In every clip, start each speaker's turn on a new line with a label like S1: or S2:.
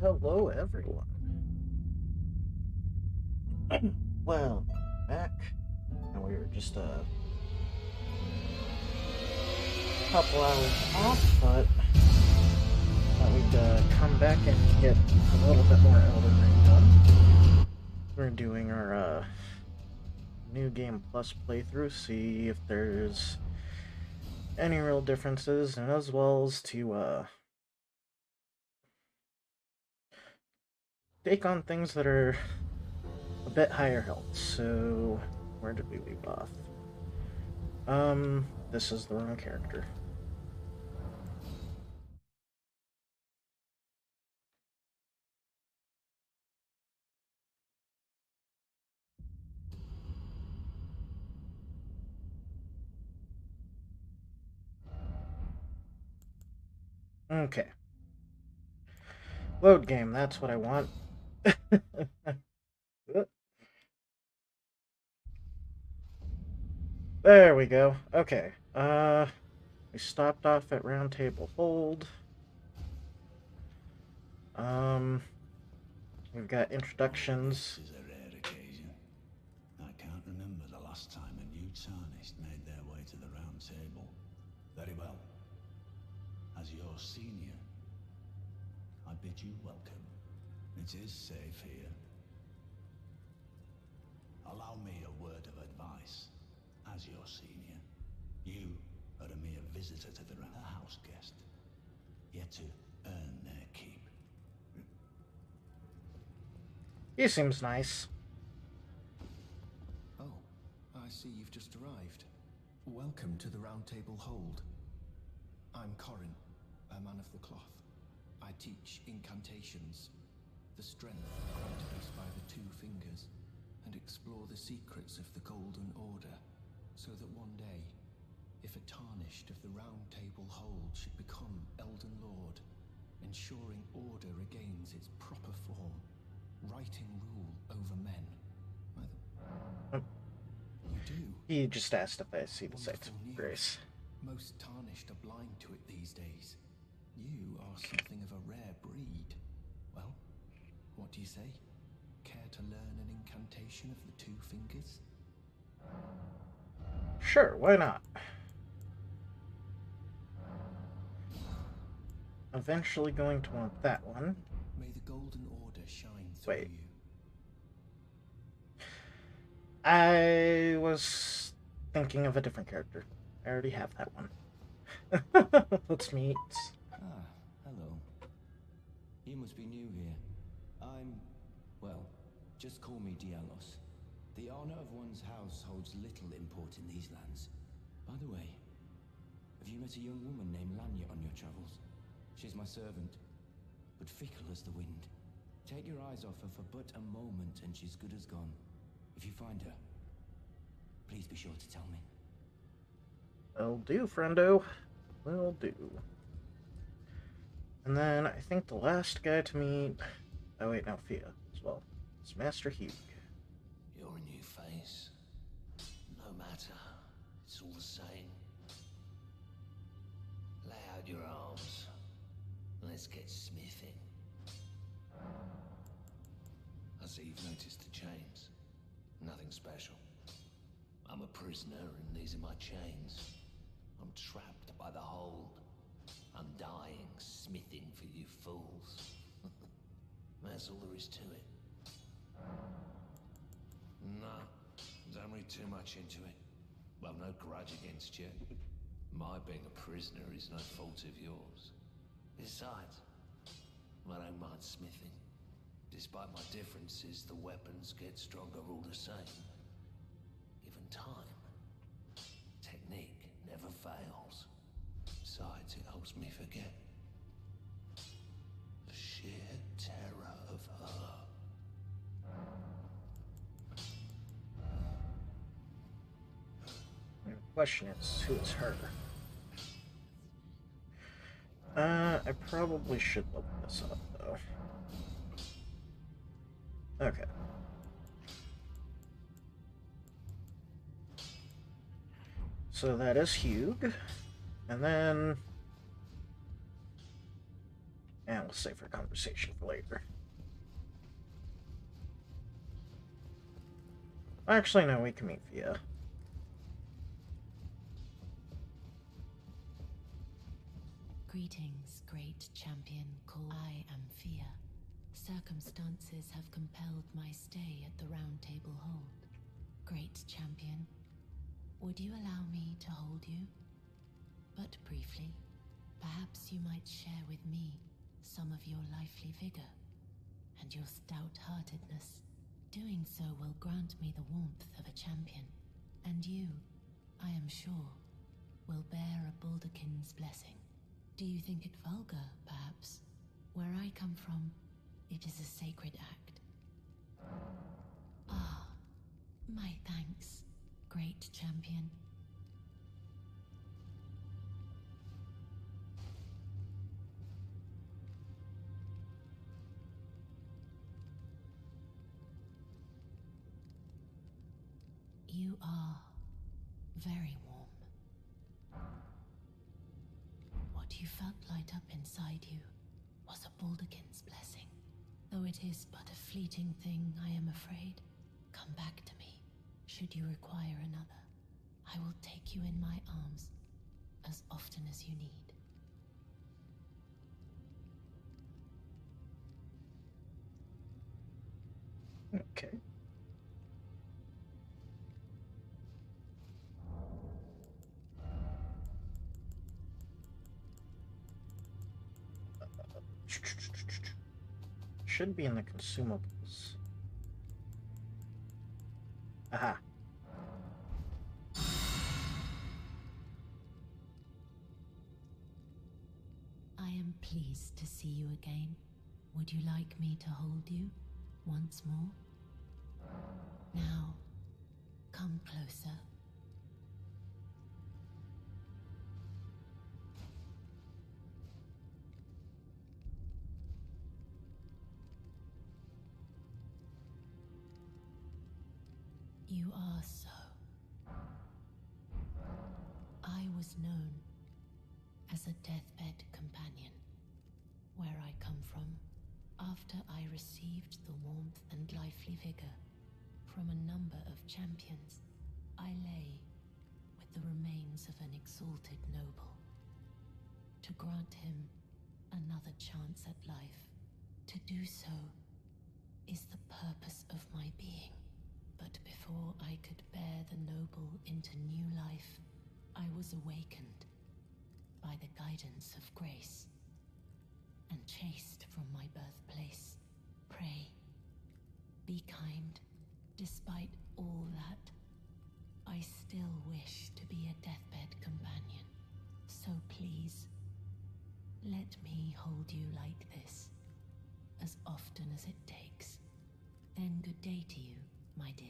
S1: Hello everyone. Well, back. And we were just a couple hours off, but thought we'd come back and get a little bit more Elden Ring done. We're doing our New Game Plus playthrough, see if there's any real differences, and as well as to take on things that are a bit higher health. So, where did we leave off? This is the wrong character. Okay. Load game, that's what I want. There we go. Okay. We stopped off at Round Table Hold. We've got introductions.
S2: This is a rare occasion. I can't remember the last time a new tarnished made their way to the round table. Very well. As your senior, I bid you welcome. It is safe here. Allow me a word of advice. As your senior, you are a mere visitor to the round, a house guest. Yet to earn their keep.
S1: He seems nice.
S3: Oh, I see you've just arrived. Welcome to the Round Table Hold. I'm Corin, a man of the cloth. I teach incantations, the strength granted us by the two fingers, and explore the secrets of the Golden Order, so that one day, if a tarnished of the Round Table Hold should become Elden Lord, ensuring order regains its proper form, righting rule over men. You do.
S1: He just asked if I see the sights of
S3: Wonderful
S1: grace.
S3: news. Most tarnished are blind to it these days. You are something of a rare breed. Well, what do you say? Care to learn an incantation of the two fingers?
S1: Sure, why not? Eventually going to want that one.
S3: May the Golden Order shine through
S1: Wait.
S3: you.
S1: I was thinking of a different character. I already have that one. Let's meet.
S4: Ah, hello. You must be new here. Well, just call me Dialos. The honor of one's house holds little import in these lands. By the way, have you met a young woman named Lanya on your travels? She's my servant, but fickle as the wind. Take your eyes off her for but a moment and she's good as gone. If you find her, please be sure to tell me.
S1: Will do, friendo. Will do. And then I think the last guy to meet... Oh wait, no, Fia as well. It's Master Hugh.
S2: You're a new face. No matter. It's all the same. Lay out your arms. Let's get smithing. I see you've noticed the chains. Nothing special. I'm a prisoner and these are my chains. I'm trapped by the hold. I'm dying, smithing for you fools. That's all there is to it. No, don't read too much into it. I've no grudge against you. My being a prisoner is no fault of yours. Besides, I don't mind smithing. Despite my differences, the weapons get stronger all the same. Given time, technique never fails. Besides, it helps me forget the sheer terror of her.
S1: The question is, who is her? I probably should look this up, though. Okay. So that is Hugh. And then... And we'll save our conversation for later. Actually, no, we can meet via.
S5: Greetings, great champion. I am Fia. Circumstances have compelled my stay at the Round Table Hold. Great champion, would you allow me to hold you? But briefly, perhaps you might share with me some of your lively vigor and your stout-heartedness. Doing so will grant me the warmth of a champion, and you, I am sure, will bear a Baldakin's blessing. Do you think it vulgar, perhaps? Where I come from, it is a sacred act. Ah, my thanks, great champion. You are very warm. What you felt light up inside you was a Baldakin's blessing. Though it is but a fleeting thing, I am afraid. Come back to me, should you require another. I will take you in my arms as often as you need.
S1: Okay. Should be in the consumables. Aha.
S5: I am pleased to see you again. Would you like me to hold you once more? Now, come closer. You are so. I was known as a deathbed companion. Where I come from, after I received the warmth and lively vigor from a number of champions, I lay with the remains of an exalted noble. To grant him another chance at life, to do so is the purpose of my being. But before I could bear the noble into new life, I was awakened by the guidance of grace and chased from my birthplace. Pray, be kind. Despite all that, I still wish to be a deathbed companion. So please, let me hold you like this, as often as it takes. Then good day to you, my dear.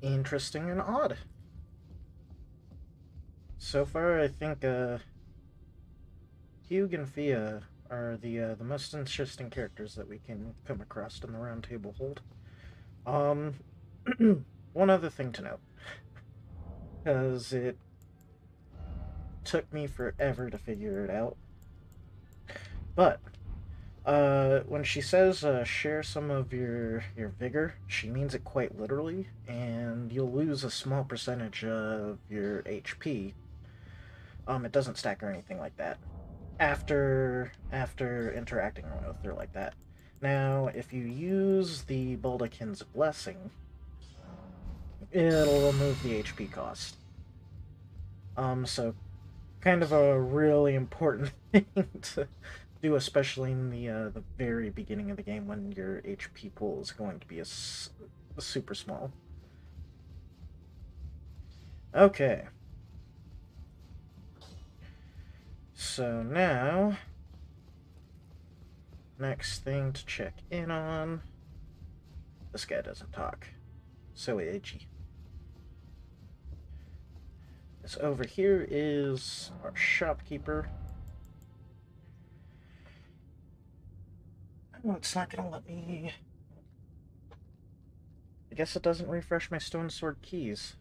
S1: Interesting and odd. So far, I think Hugh and Fia are the most interesting characters that we can come across in the Round Table Hold. One other thing to note, because it took me forever to figure it out, but when she says share some of your vigor, she means it quite literally, and you'll lose a small percentage of your HP. It doesn't stack or anything like that after interacting with her like that. Now, if you use the Baldakin's Blessing, it'll remove the HP cost. So kind of a really important thing to do, especially in the very beginning of the game when your HP pool is going to be super small. Okay. So now, next thing to check in on. This guy doesn't talk. So edgy. So over here is our shopkeeper. Oh, it's not gonna let me... I guess it doesn't refresh my stone sword keys.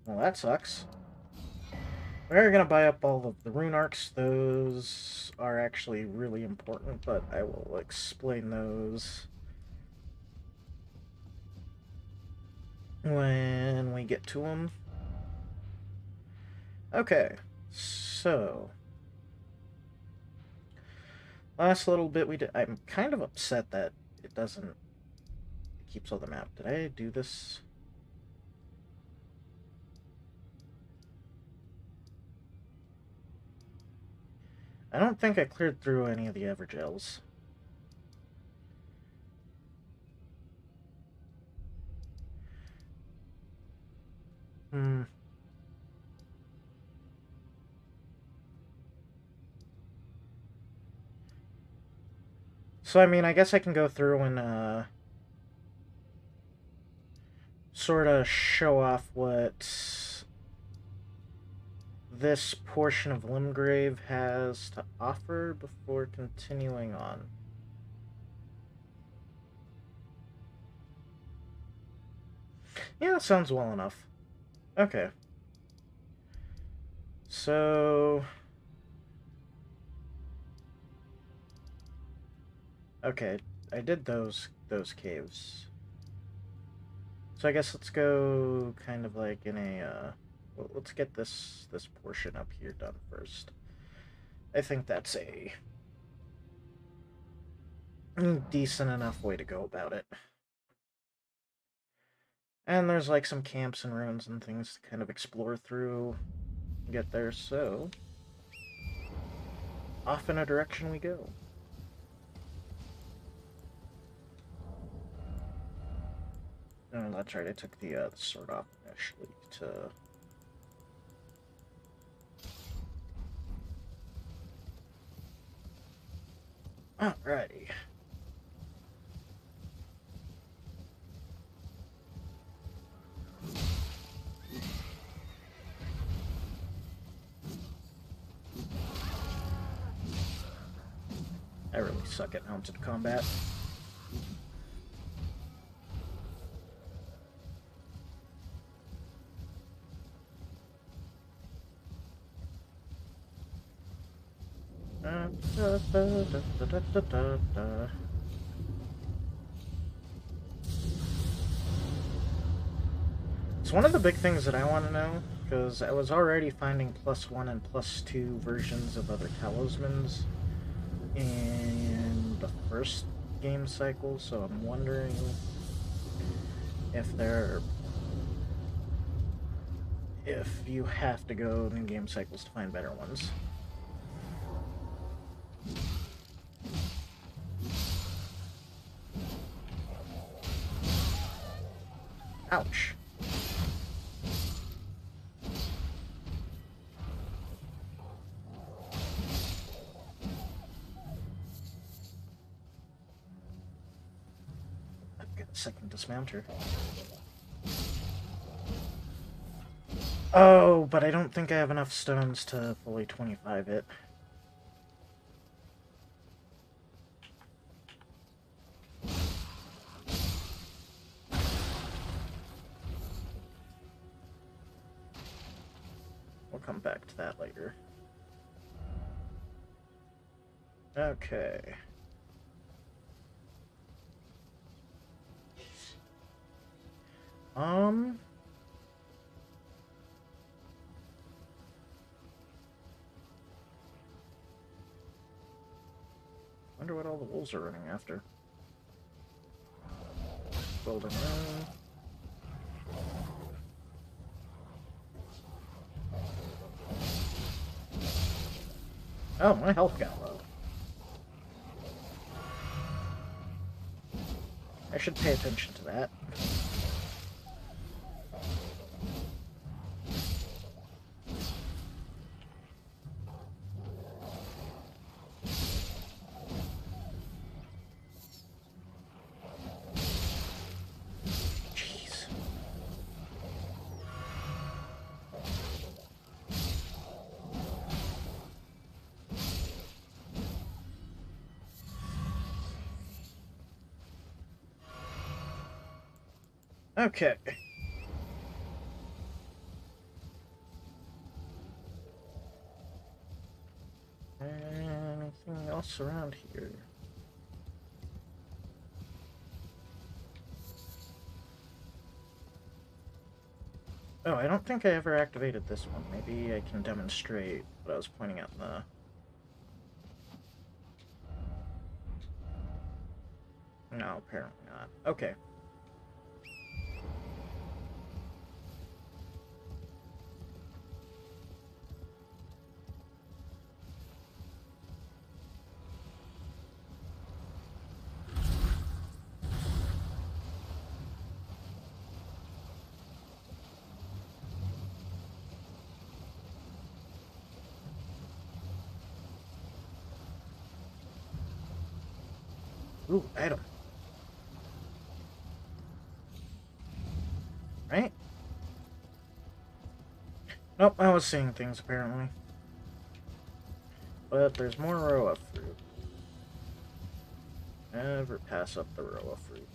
S1: Well, that sucks. We're gonna buy up all of the rune arcs. Those are actually really important, but I will explain those when we get to them. Okay, so... last little bit we did... I'm kind of upset that it doesn't... it keeps all the map. Did I do this? I don't think I cleared through any of the Evergels. So, I mean, I guess I can go through and, sort of show off what this portion of Limgrave has to offer before continuing on. Yeah, that sounds well enough. Okay. So... okay, I did those caves. So I guess let's go kind of like in a, well, let's get this portion up here done first. I think that's a decent enough way to go about it. And there's like some camps and ruins and things to kind of explore through and get there, so off in a direction we go. Oh, that's right, I took the sword off initially to... alrighty. I really suck at mounted combat. It's one of the big things that I want to know, because I was already finding +1 and +2 versions of other talismans in the first game cycle, so I'm wondering if you have to go in game cycles to find better ones. Ouch. I've got a second dismounter. Oh, but I don't think I have enough stones to fully 25 it. We'll come back to that later. Okay. Wonder what all the wolves are running after. Golden Moon. Oh, my health got low. I should pay attention to that. Jeez. Okay. Anything else around here? Oh, I don't think I ever activated this one. Maybe I can demonstrate what I was pointing out in the... No, apparently not. Okay. Ooh, item. Right? Nope, I was seeing things apparently. But there's more Roa fruit. Never pass up the Roa fruit.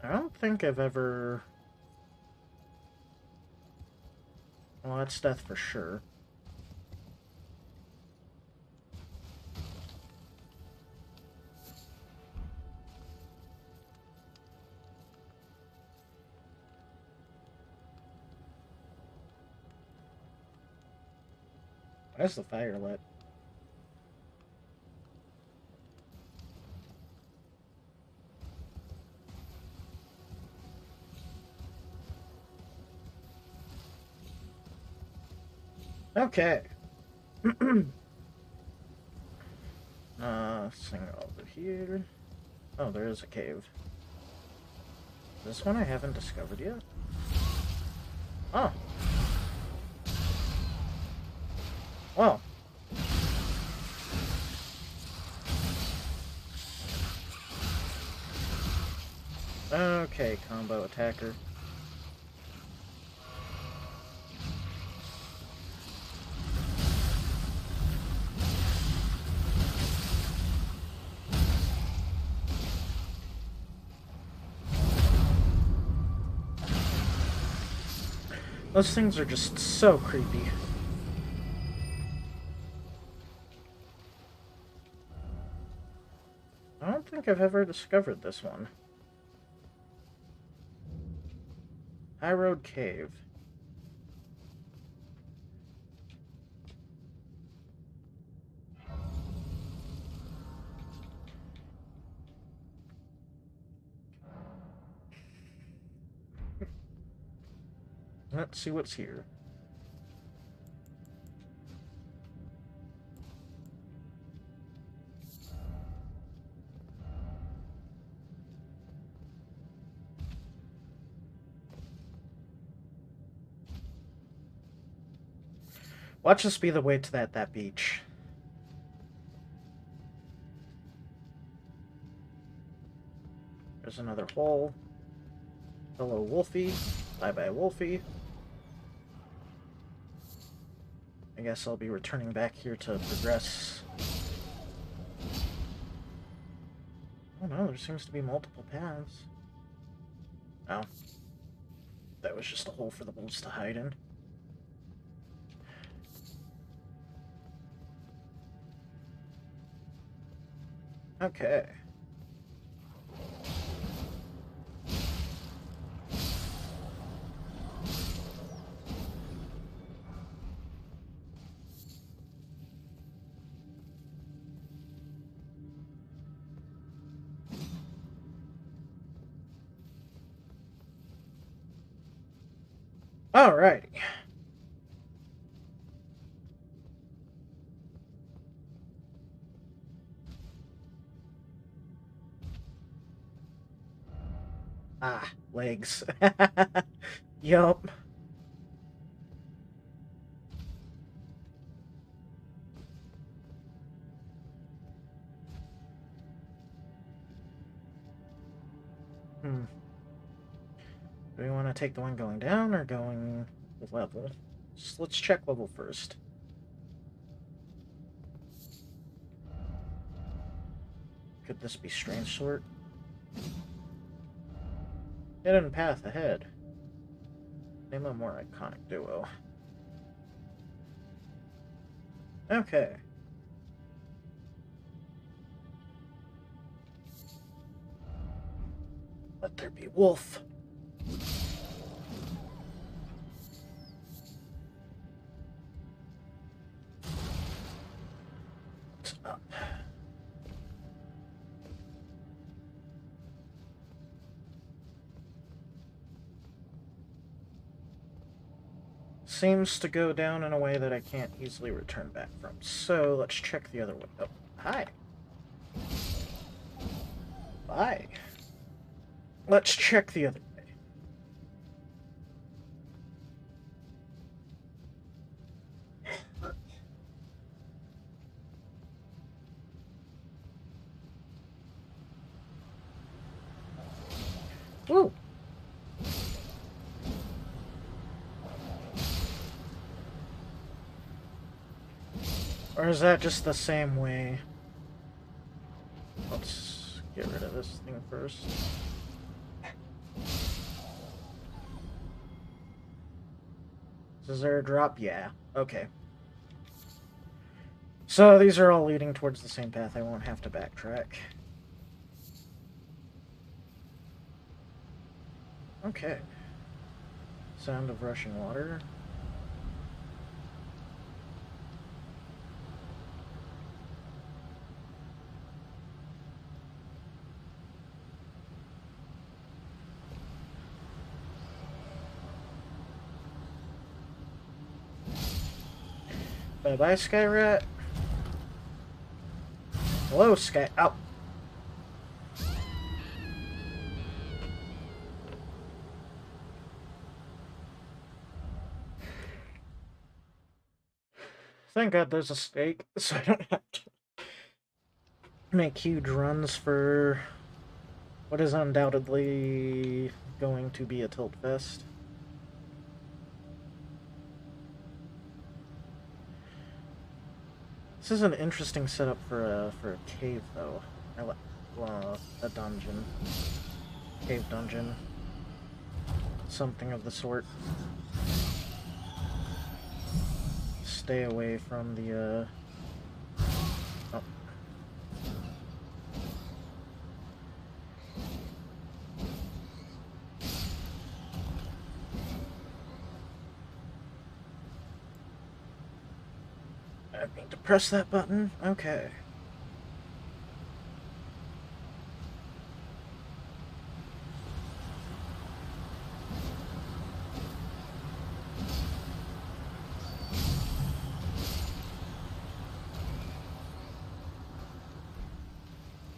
S1: I don't think I've ever... Well, that's death for sure. Why is the fire lit? Okay. Thing over here. Oh, there is a cave. This one I haven't discovered yet. Oh. Well. Okay, combo attacker. Those things are just so creepy. I don't think I've ever discovered this one. High Road Cave. Let's see what's here. Watch this be the way to that beach. There's another hole. Hello, Wolfie. Bye-bye, Wolfie. I guess I'll be returning back here to progress. Oh no, there seems to be multiple paths. Oh. That was just a hole for the wolves to hide in. Okay. Alrighty. Ah, legs. Yup. Do we want to take the one going down or going level. So let's check level first. Could this be strange sort? Hidden path ahead. Name a more iconic duo. Okay. Let there be wolf. What's up? Seems to go down in a way that I can't easily return back from. So let's check the other way. Oh, hi. Bye. Let's check the other way. Woo! Or is that just the same way? Let's get rid of this thing first. Is there a drop? Yeah. Okay. So these are all leading towards the same path. I won't have to backtrack. Okay. Sound of rushing water. Bye-bye, Skyrat. Hello, Sky... Ow. Thank God there's a stake, so I don't have to make huge runs for what is undoubtedly going to be a tilt fest. This is an interesting setup for a cave, though. A dungeon. Cave dungeon. Something of the sort. Stay away from the, Oh. I need to press that button? Okay.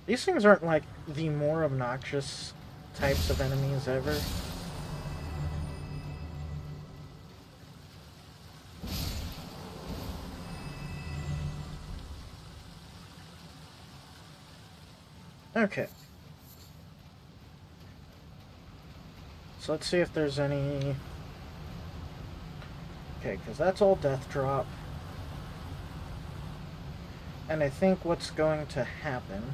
S1: These things aren't, like, the more obnoxious types of enemies ever. Okay. So let's see if there's any... Okay, because that's all death drop. And I think what's going to happen...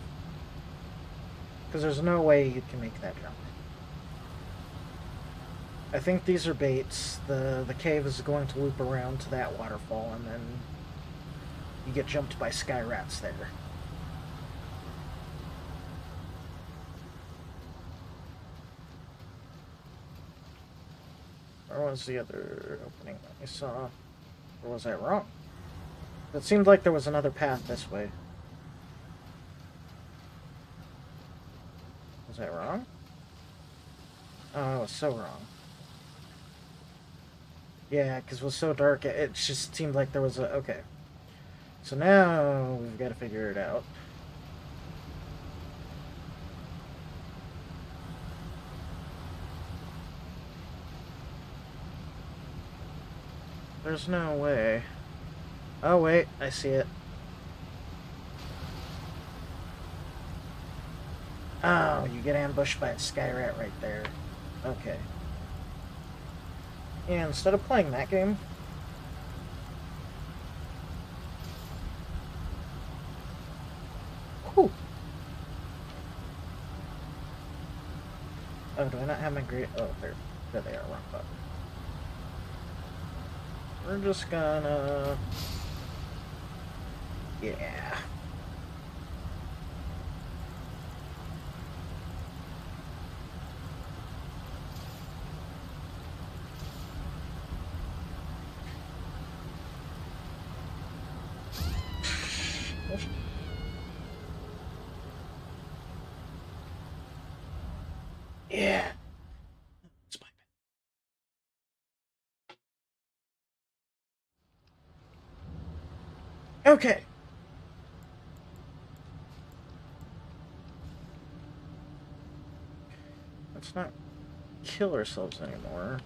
S1: Because there's no way you can make that jump. I think these are baits. The cave is going to loop around to that waterfall, and then you get jumped by sky rats there. Where was the other opening that I saw? Or was I wrong? It seemed like there was another path this way. Was I wrong? Oh, I was so wrong. Yeah, because it was so dark, it just seemed like there was a... Okay. So now we've got to figure it out. There's no way. Oh, wait, I see it. Oh, you get ambushed by a sky rat right there. Okay. And instead of playing that game, whew. Oh, do I not have my great? Oh, there they are. Wrong button. We're just gonna, yeah. Yeah. It's my bad. Okay. Let's not kill ourselves anymore.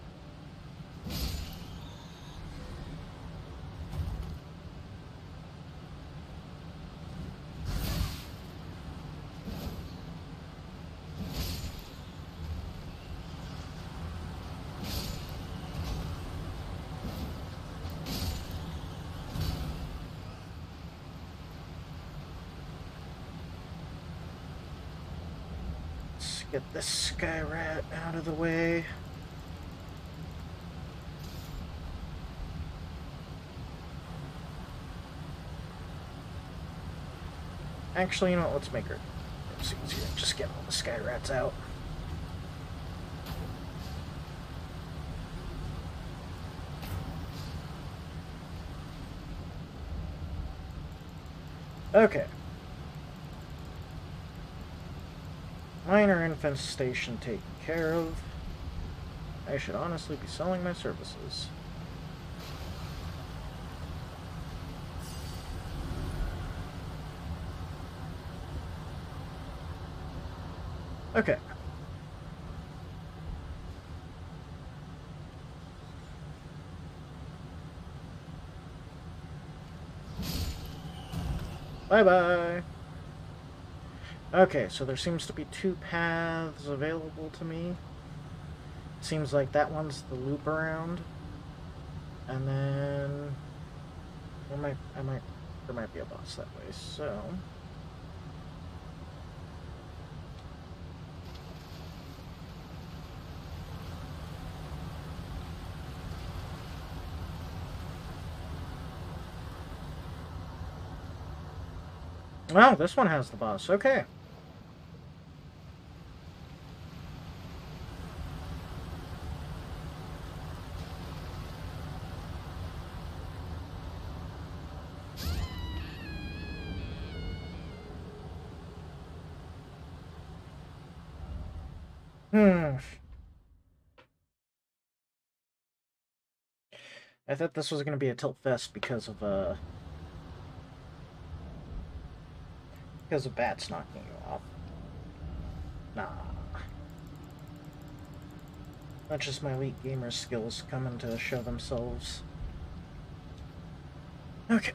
S1: Let's get this sky rat out of the way. Actually, you know what? Let's make her. It's easier. Just get all the sky rats out. Okay. Minor infestation taken care of. I should honestly be selling my services. Okay. Bye-bye. Okay, so there seems to be 2 paths available to me. Seems like that one's the loop around. And then there might be a boss that way, so well, this one has the boss. Okay. I thought this was going to be a tilt fest because of bats knocking you off. Nah. That's just my elite gamer skills coming to show themselves. Okay.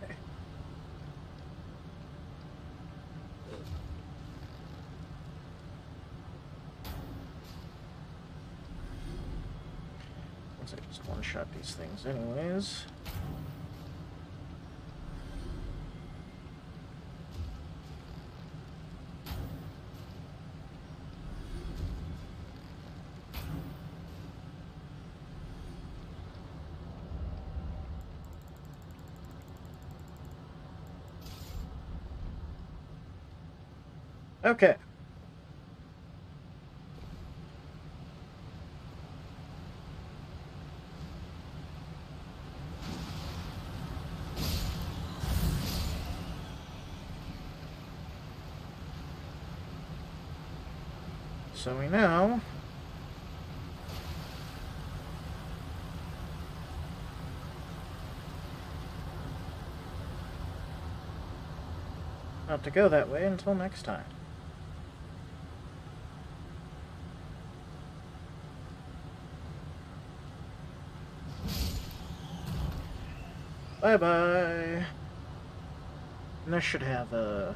S1: Once I just one-shot these things anyways. Okay. So we know not to go that way until next time. Bye-bye. And this should have a...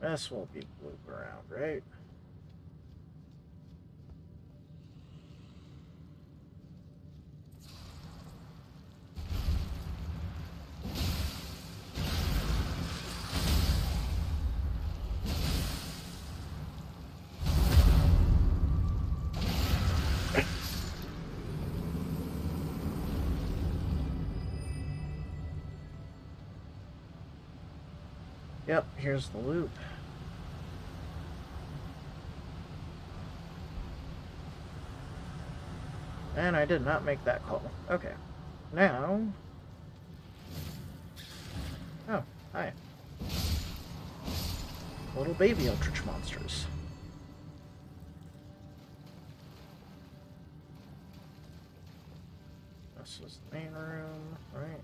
S1: This will be loop around, right? Yep, here's the loop. And I did not make that call. Okay. Now... Oh, hi. Little baby Eldritch monsters. This is the main room, right?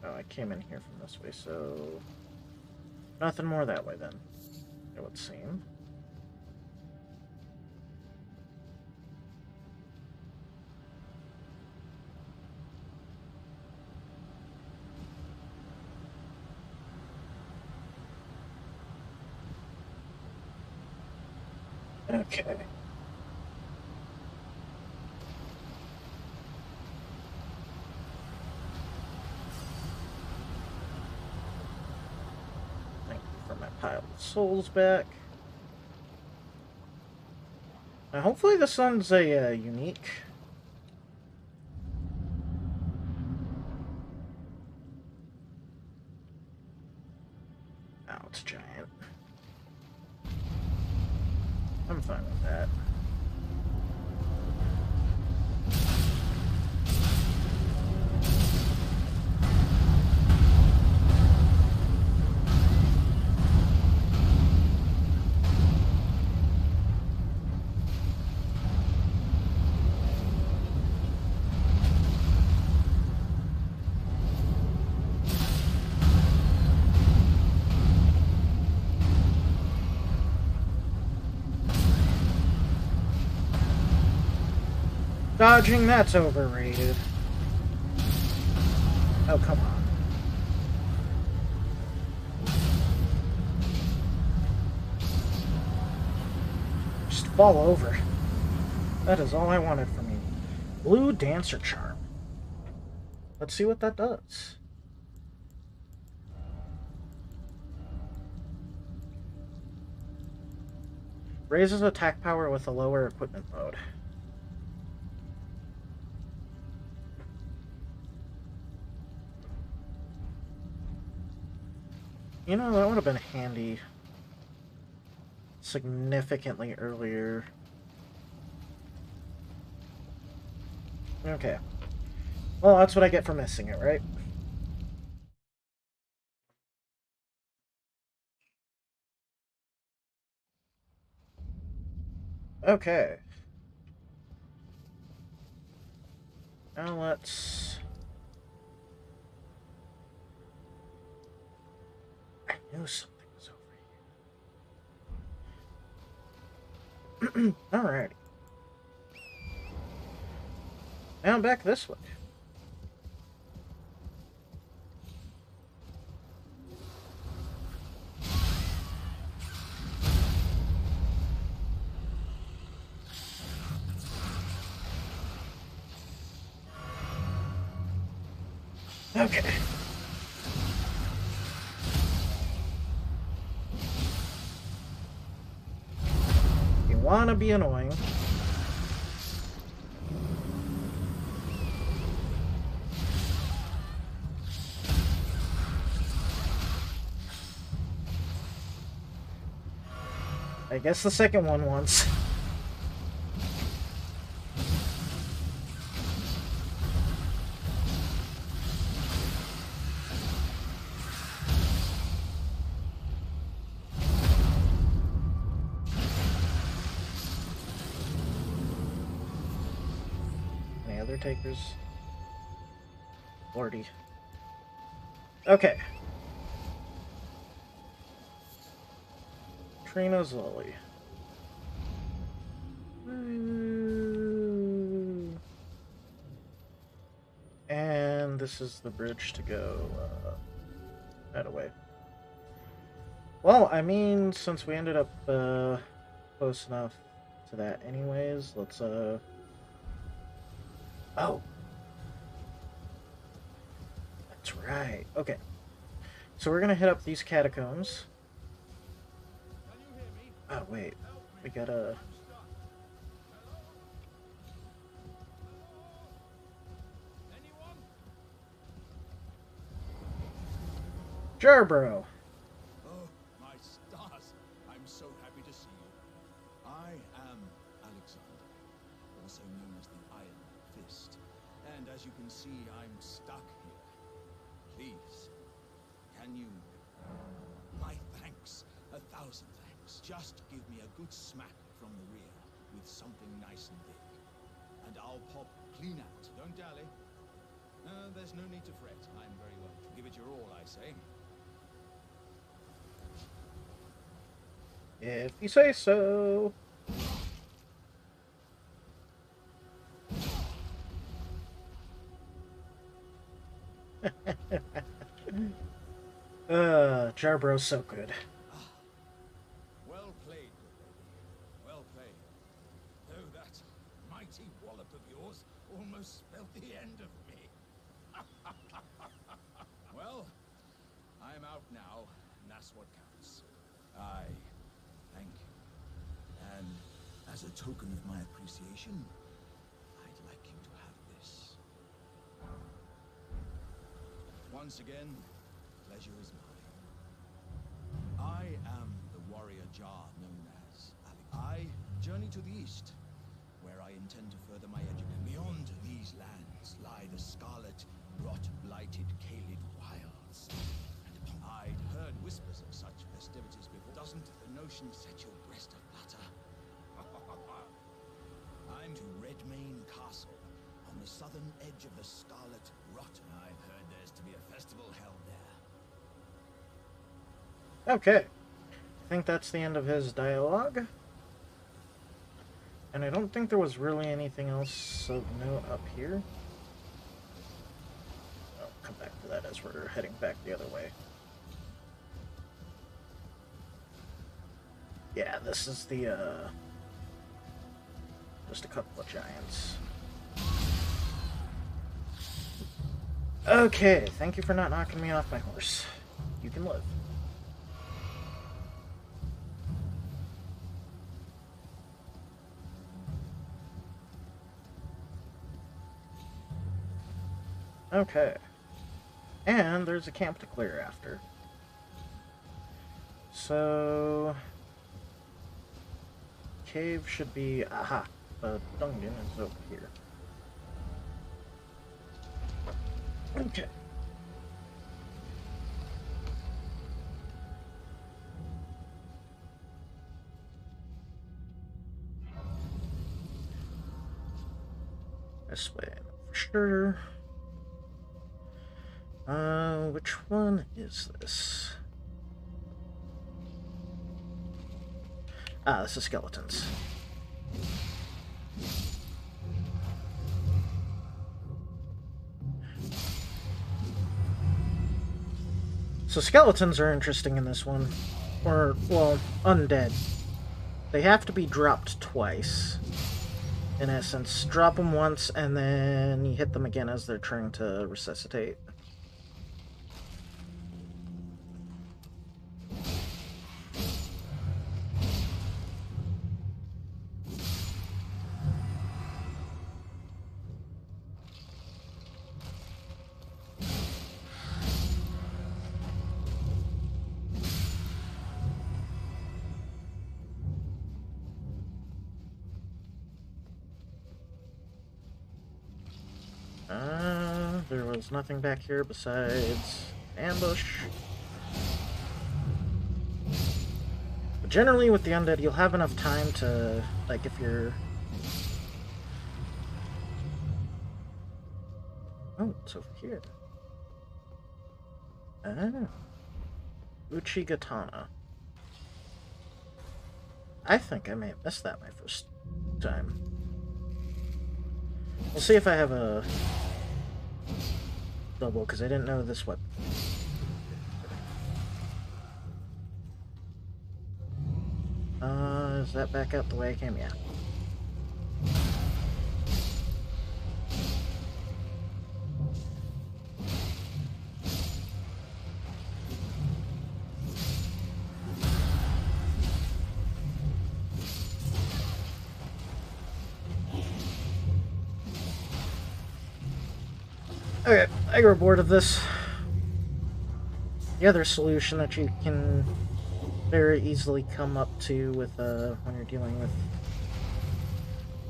S1: Oh, I came in here from this way, so... Nothing more that way, then. It would seem. Okay. Thank you for my pile of souls back. Now, hopefully this one's a unique. Oh, it's giant. I'm fine with that. Dodging, that's overrated. Oh, come on. Just fall over. That is all I wanted from you. Blue Dancer Charm. Let's see what that does. Raises attack power with a lower equipment mode. You know, that would have been handy significantly earlier. Okay. Well, that's what I get for missing it, right? Okay. Now let's... I knew something was over here. Alrighty. Now back this way. Okay. You wanna be annoying. I guess the second one wants. Any other takers? Lordy. Okay. Trina's Lily. And this is the bridge to go that away. Well, I mean, since we ended up close enough to that anyways, let's oh. That's right. Okay. So we're gonna hit up these catacombs. Oh wait. We gotta Jarbro.
S6: Oh, my stars! I'm so happy to see you. I am Alexander, also known as the Iron Fist. And as you can see, I'm stuck here. Please, can you... My thanks. 1,000 thanks. Just give me a good smack from the rear with something nice and big. And I'll pop clean out. Don't dally. There's no need to fret. I'm very well. Give it your all, I say.
S1: If you say so. Jarbro's so good.
S6: Well played, good lady. Well played. Though that mighty wallop of yours almost spelled the end of me. Well, I'm out now, and that's what counts. I thank you. And as a token of my appreciation, I'd like you to have this. Once again, pleasure is mine. I am the warrior Jar known as Alex. I journey to the east, where I intend to further my education. Beyond these lands lie the scarlet, rot-blighted Kaled wilds. And I'd heard whispers of such festivities before. Doesn't the notion set your breast aflutter? I'm to Redmane Castle, on the southern edge of the Scarlet Rot. I've heard there's to be a festival held there.
S1: Okay. I think that's the end of his dialogue. And I don't think there was really anything else of note up here. I'll come back to that as we're heading back the other way. Yeah, this is the, just a couple of giants. Okay, thank you for not knocking me off my horse. You can live. Okay. And there's a camp to clear after. So... Cave should be... Aha! The dungeon is over here. Okay. This way, for sure. Which one is this? Ah, this is skeletons. So skeletons are interesting in this one. Or, well, undead. They have to be dropped twice. In essence, drop them once and then you hit them again as they're trying to resuscitate. There was nothing back here besides ambush. But generally with the undead, you'll have enough time to, like, if you're... Oh, it's over here. Ah. Uchigatana. I think I may have missed that my first time. We'll see if I have a double, because I didn't know this weapon. Is that back out the way I came? Yeah. Okay, I grew bored of this. The other solution that you can very easily come up to with when you're dealing with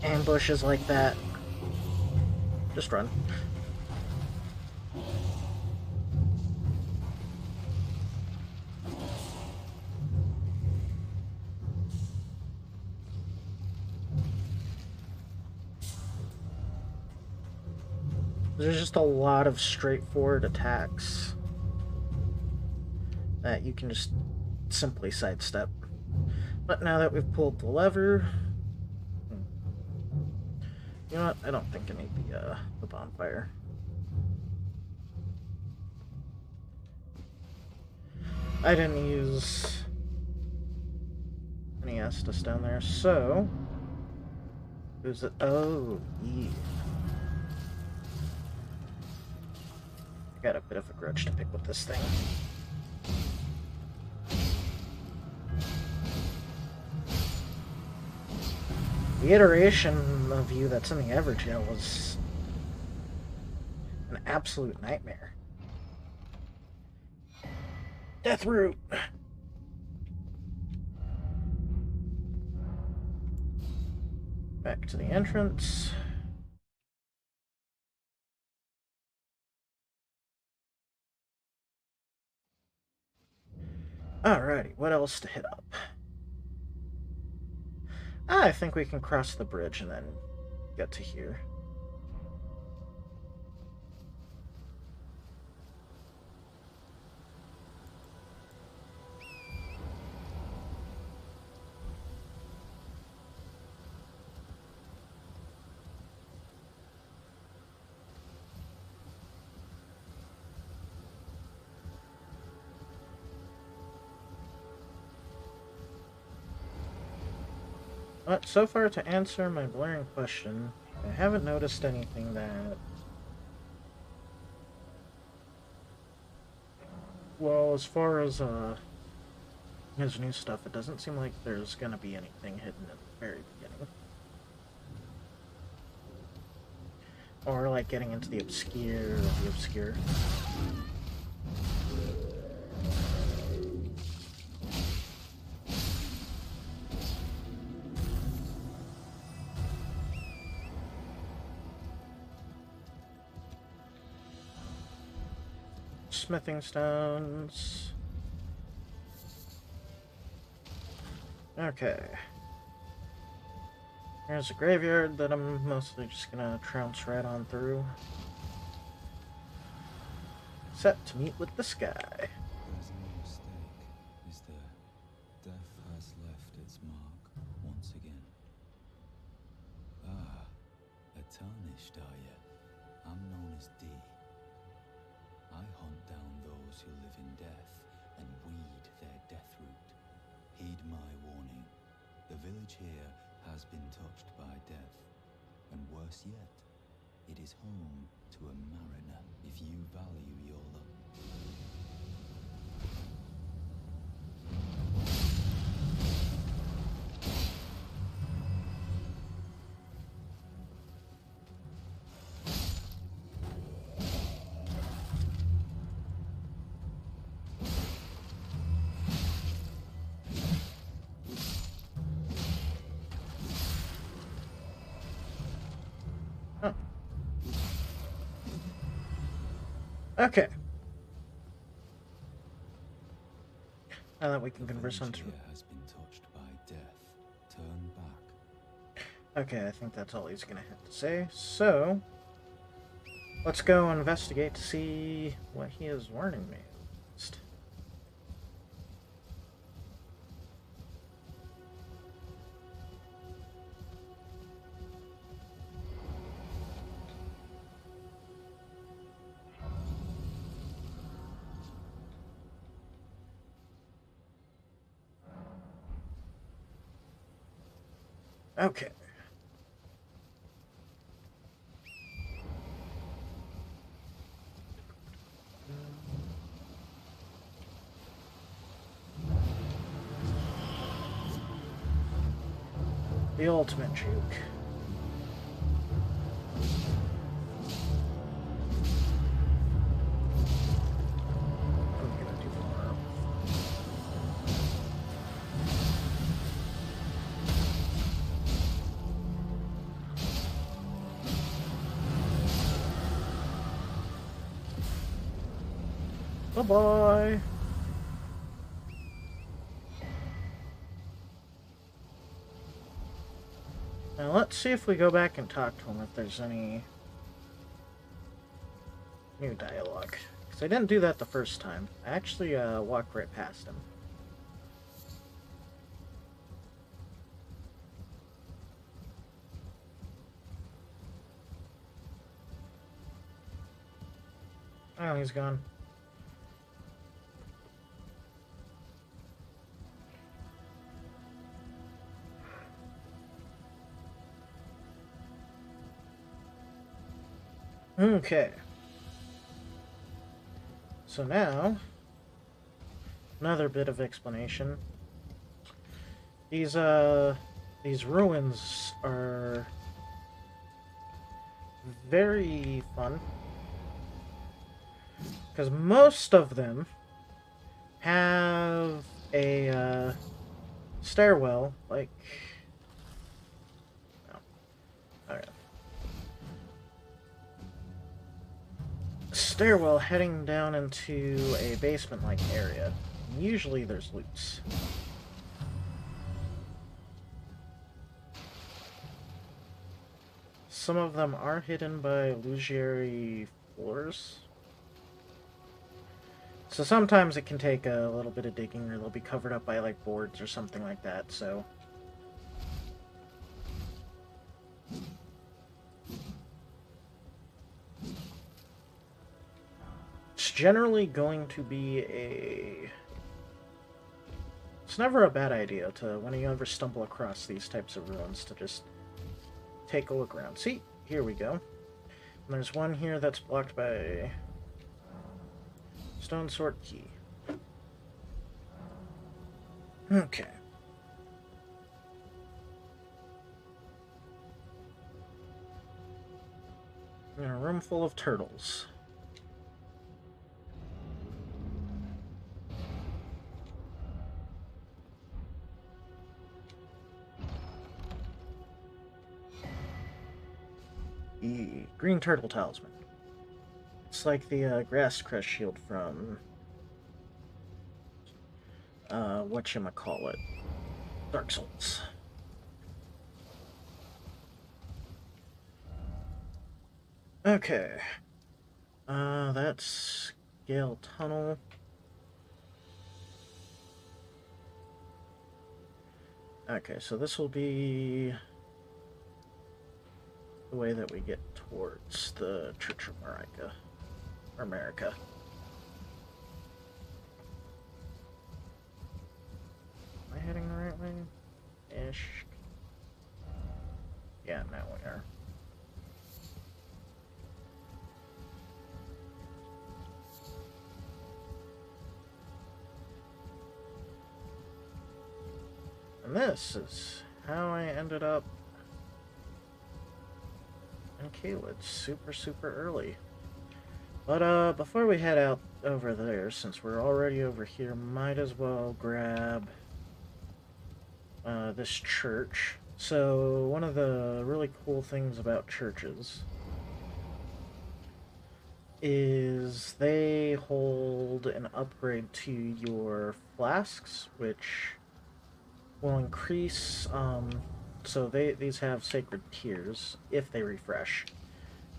S1: ambushes like that, just run. There's just a lot of straightforward attacks that you can just simply sidestep. But now that we've pulled the lever, you know what? I don't think I need the bonfire. I didn't use any Estus down there, so who's it? Oh, yeah. I got a bit of a grudge to pick with this thing. The iteration of you that's in the Everjail was an absolute nightmare. Death root. Back to the entrance. Alrighty, what else to hit up? I think we can cross the bridge and then get to here. But so far, to answer my blaring question, I haven't noticed anything that... Well, as far as his new stuff, it doesn't seem like there's gonna be anything hidden at the very beginning. Or like getting into the obscure. Smithing stones. Okay. Here's a graveyard that I'm mostly just gonna trounce right on through. Set to meet with the sky.
S3: There's no mistake, is there? Death has left its mark once again. Ah, a tarnished are you? I'm known as D. I hunt down those who live in death and weed their death root. Heed my warning. The village here has been touched by death. And worse yet, it is home to a mariner. If you value your luck.
S1: Oh. Okay. Now that we can converse on...
S3: has been touched by death. Turn back.
S1: Okay, I think that's all he's gonna have to say. So, let's go investigate to see what he is warning me against. Okay. The ultimate juke. I'm gonna do more. Bye-bye. Now let's see if we go back and talk to him if there's any new dialogue. Because I didn't do that the first time. I actually walked right past him. Oh, he's gone. Okay. So now, another bit of explanation. These ruins are very fun. Because most of them have a stairwell, like... No. Okay. Stairwell heading down into a basement-like area. Usually there's loots. Some of them are hidden by illusory floors. So sometimes it can take a little bit of digging, or they'll be covered up by like boards or something like that, so... It's generally going to be a... It's never a bad idea to, when you ever stumble across these types of ruins, to just take a look around. See, here we go. And there's one here that's blocked by stone sword key. Okay. In a room full of turtles. The green turtle talisman. It's like the grass crest shield from whatchamacallit, Dark Souls. Okay. That's Gale Tunnel. Okay, so this will be the way that we get towards the Church of Marika. Or America. Am I heading the right way? Ish. Yeah, now we are. And this is how I ended up in Caelid super early. But before we head out over there, since we're already over here, might as well grab this church. So one of the really cool things about churches is they hold an upgrade to your flasks, which will increase, so these have sacred tears if they refresh,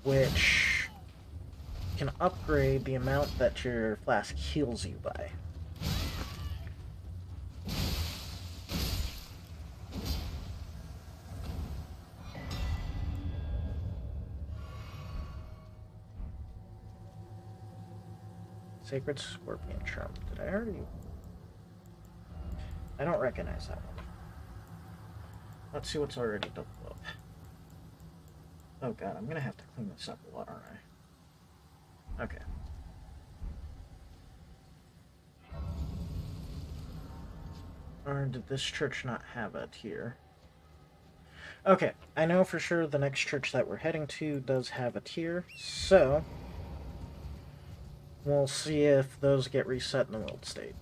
S1: which can upgrade the amount that your flask heals you by. Sacred Scorpion Charm. Did I already... I don't recognize that one. Let's see what's already doubled up. Oh god, I'm gonna have to clean this up a lot, aren't I? Okay. Or did this church not have it here? Okay, I know for sure the next church that we're heading to does have a tier, so we'll see if those get reset in the world state.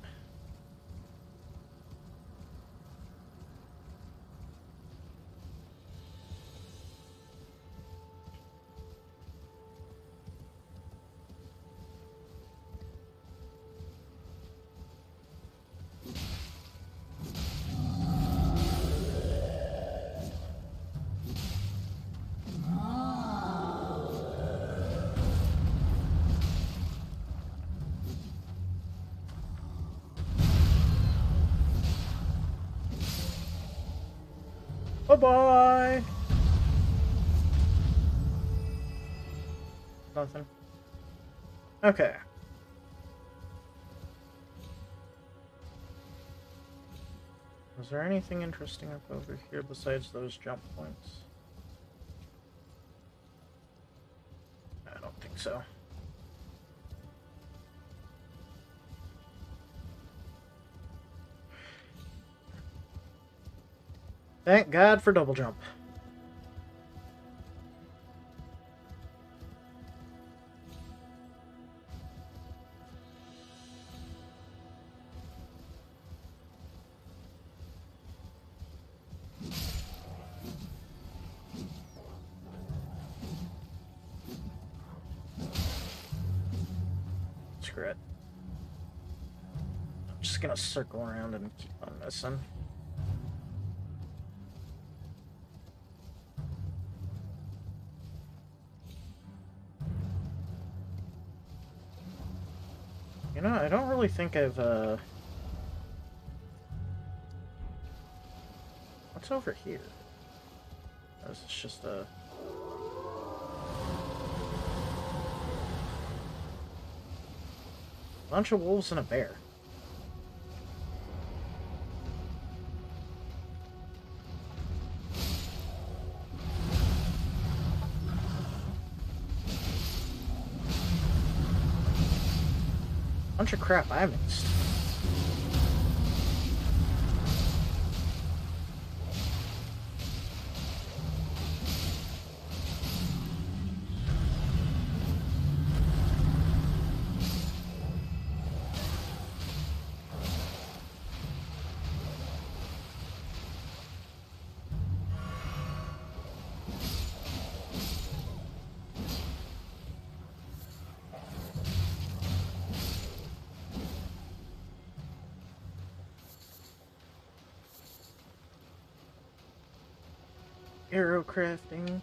S1: Bye-bye! Nothing. Okay. Is there anything interesting up over here besides those jump points? I don't think so. Thank God for double jump. Screw it. I'm just gonna circle around and keep on missing. You know, I don't really think I've, what's over here? This is just a... bunch of wolves and a bear. Bunch of crap I missed. Arrow crafting.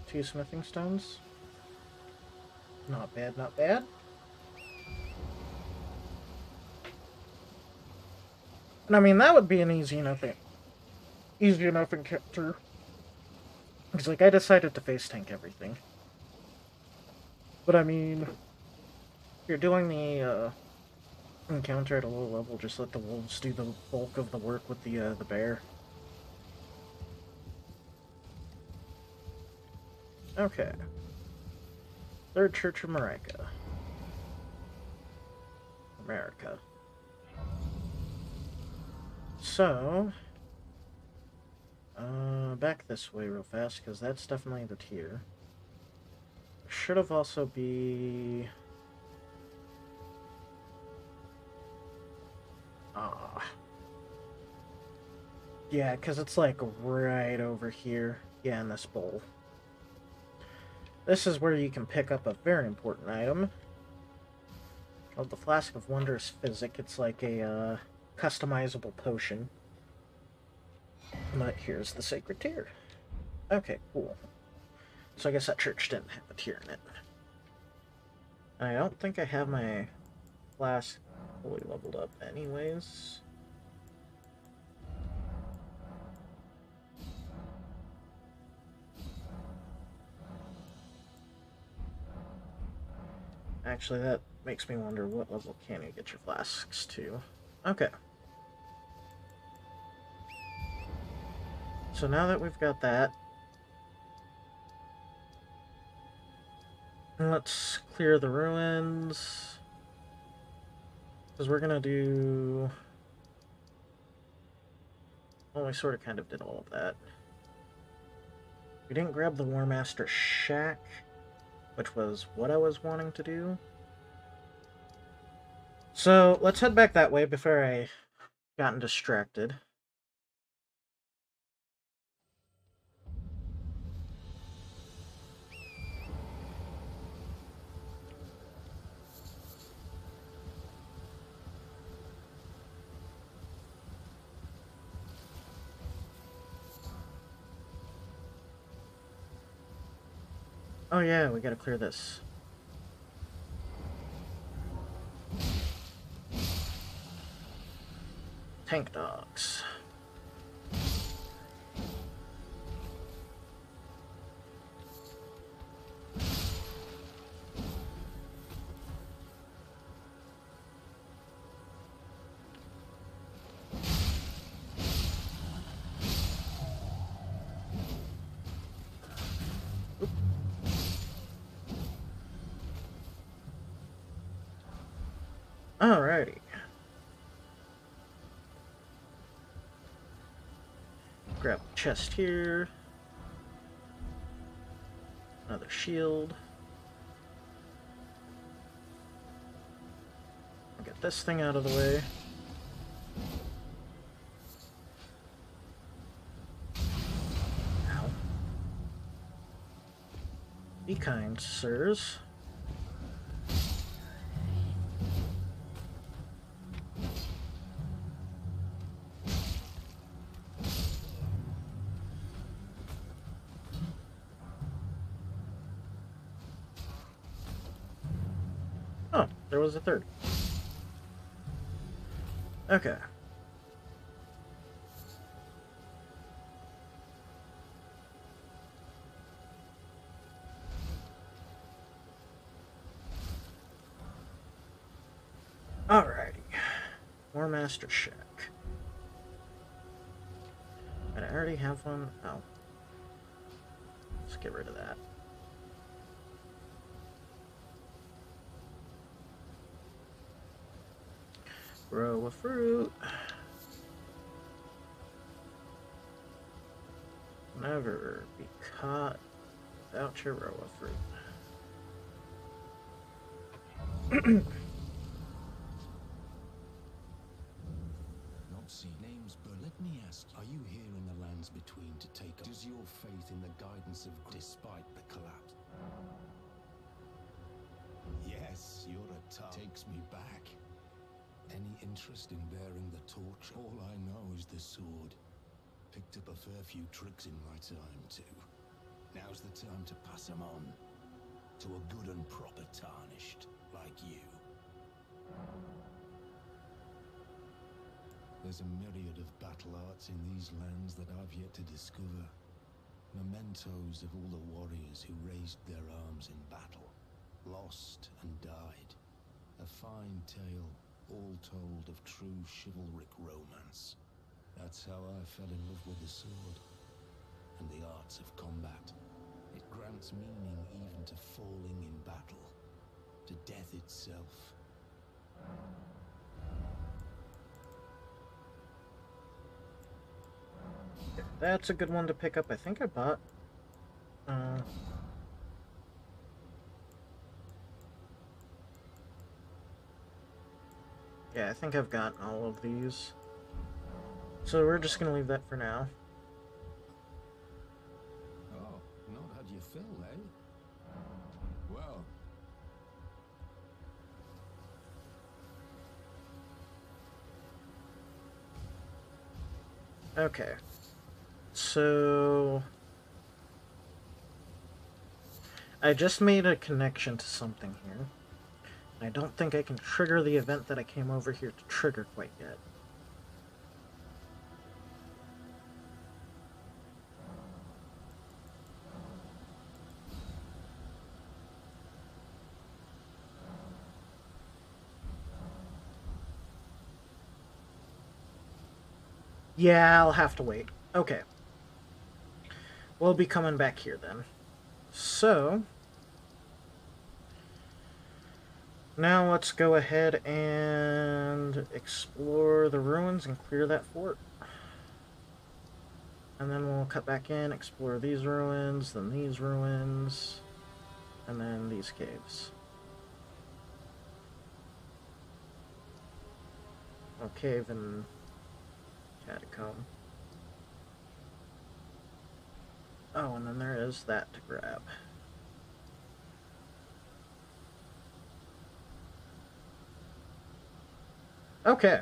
S1: 2 smithing stones. Not bad, not bad. And I mean, that would be an easy enough encounter. Because, like, I decided to face tank everything. But I mean, if you're doing the encounter at a low level, just let the wolves do the bulk of the work with the bear. Okay. Third Church of America. So, back this way real fast, because that's definitely the tier. Should have also be... yeah, because it's like right over here. Yeah, in this bowl. This is where you can pick up a very important item called the Flask of Wondrous Physic. It's like a customizable potion. But here's the sacred tier. Okay, cool. So I guess that church didn't have a tier in it. And I don't think I have my flask fully leveled up anyways. Actually, that makes me wonder what level can you get your flasks to. Okay. So now that we've got that, let's clear the ruins. Because we're gonna do... Well, we sort of kind of did all of that. We didn't grab the War Master Shack, which was what I was wanting to do. So let's head back that way before I gotten distracted. Oh yeah, we gotta clear this. Tank dogs. Alrighty. Grab a chest here. Another shield. I'll get this thing out of the way. Ow. Be kind, sirs. Oh, there was a third. Okay. Alrighty. War Master Shack. Did I already have one? Oh. Let's get rid of that. Grow a fruit. Never be caught without your row of fruit.
S3: Not seen names, but let me ask, are you here in the lands between to take up? Does your faith in the guidance of despite the collapse? Yes, you're a tough. Takes me back. Any interest in bearing the torch? All I know is the sword. Picked up a fair few tricks in my time, too. Now's the time to pass them on. To a good and proper tarnished, like you. There's a myriad of battle arts in these lands that I've yet to discover. Mementos of all the warriors who raised their arms in battle. Lost and died. A fine tale, all told of true chivalric romance. That's how I fell in love with the sword, and the arts of combat. It grants meaning even to falling in battle, to death itself.
S1: That's a good one to pick up. I think I bought... Yeah, I think I've gotten all of these. So we're just gonna leave that for now.
S3: Oh, not had your fill, eh? Well.
S1: Okay. So... I just made a connection to something here. I don't think I can trigger the event that I came over here to trigger quite yet. Yeah, I'll have to wait. Okay. we'll be coming back here then. So, now let's go ahead and explore the ruins and clear that fort. And then we'll cut back in, explore these ruins, then these ruins, and then these caves. Oh, cave and catacomb. Oh, and then there is that to grab. Okay.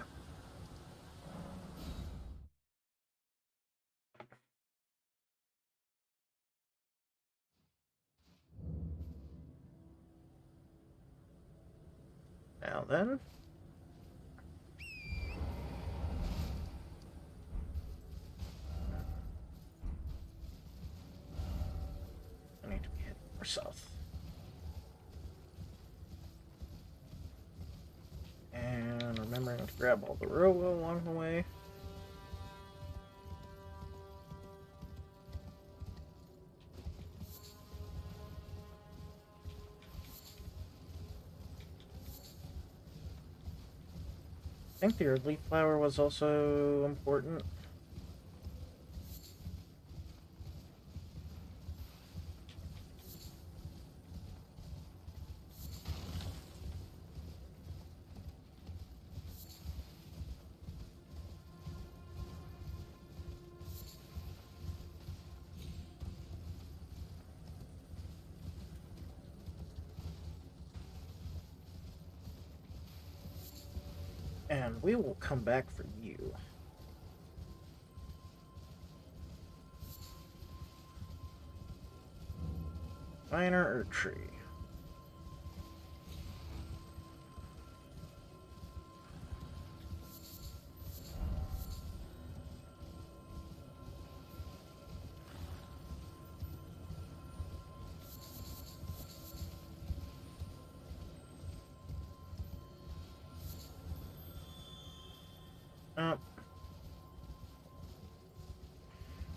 S1: Now then. I need to be heading more south. And remembering to grab all the robo along the way. I think the earthly flower was also important. And we will come back for you. Miner or tree?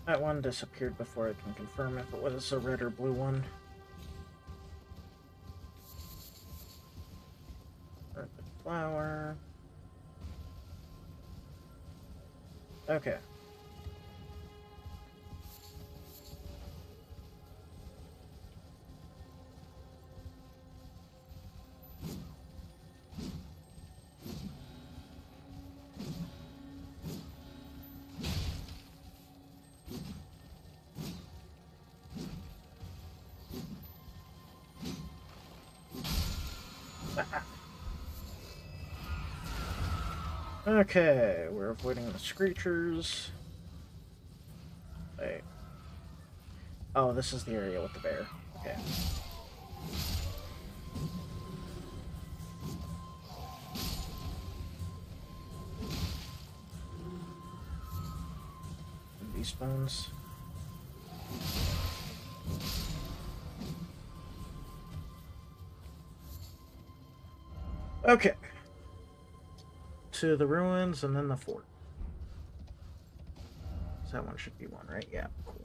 S1: That one disappeared before I can confirm if it was a red or blue one. Earthly flower. Okay. Okay, we're avoiding the screechers. Wait. Oh, this is the area with the bear. Okay. And these bones. Okay. To the ruins and then the fort. So that one should be one, right? Yeah, cool.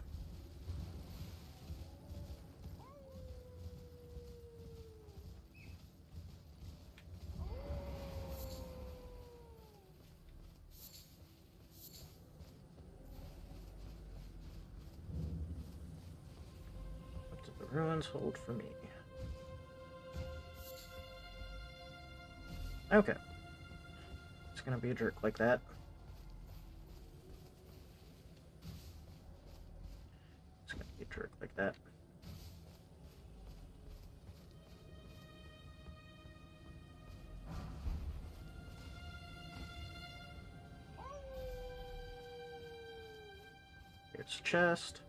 S1: What do the ruins hold for me? Okay. It's gonna be a jerk like that. It's gonna be a jerk like that. Here's a chest.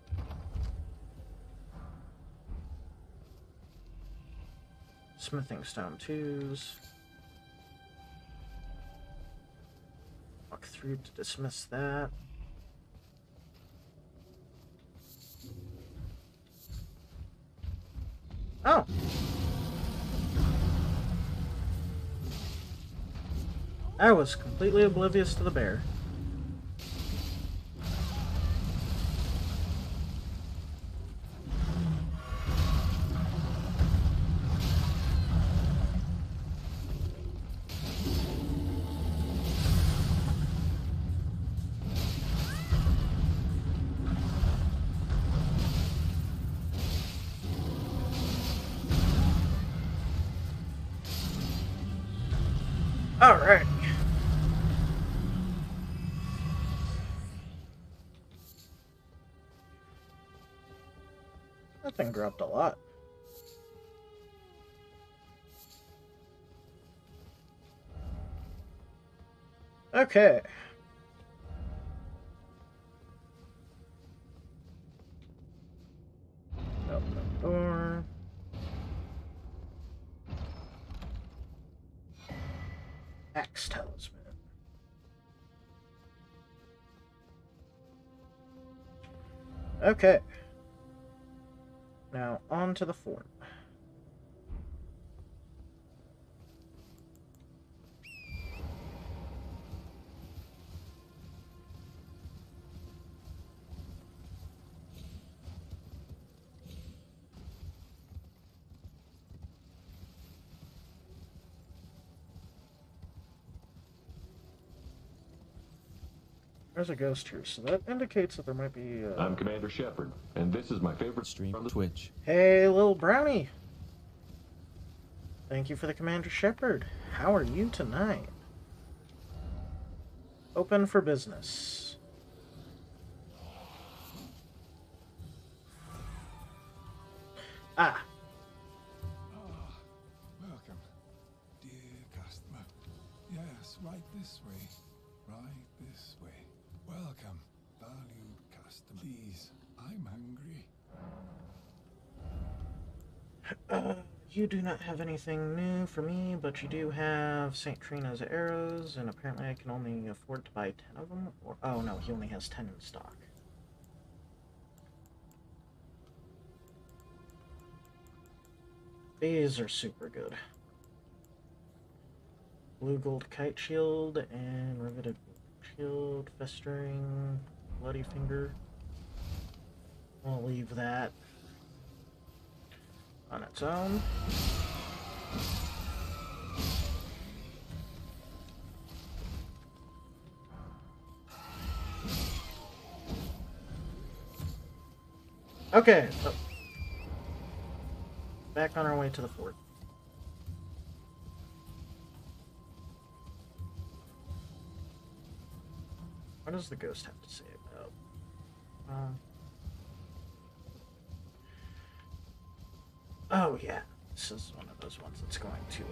S1: Smithing stone 2s. Walk through to dismiss that. Oh! I was completely oblivious to the bear. Alright. That thing dropped a lot. Okay. Open the door. Axe talisman. Okay. Now on to the fort. There's a ghost here, so that indicates that there might be.
S7: I'm Commander Shepard, and this is my favorite
S3: Stream
S7: from the
S3: Twitch.
S1: Hey, little brownie. Thank you for the Commander Shepard. How are you tonight? Open for business. Ah.
S6: Welcome, dear customer. Yes, right this way. Right this way. Welcome, valued customer. Please, I'm hungry.
S1: You do not have anything new for me, but you do have St. Trina's arrows, and apparently I can only afford to buy 10 of them. Or, oh no, he only has 10 in stock. These are super good. Blue gold kite shield and riveted shield, festering, bloody finger. I'll leave that on its own. Okay, so back on our way to the fort. What does the ghost have to say about? Oh yeah, this is one of those ones that's going to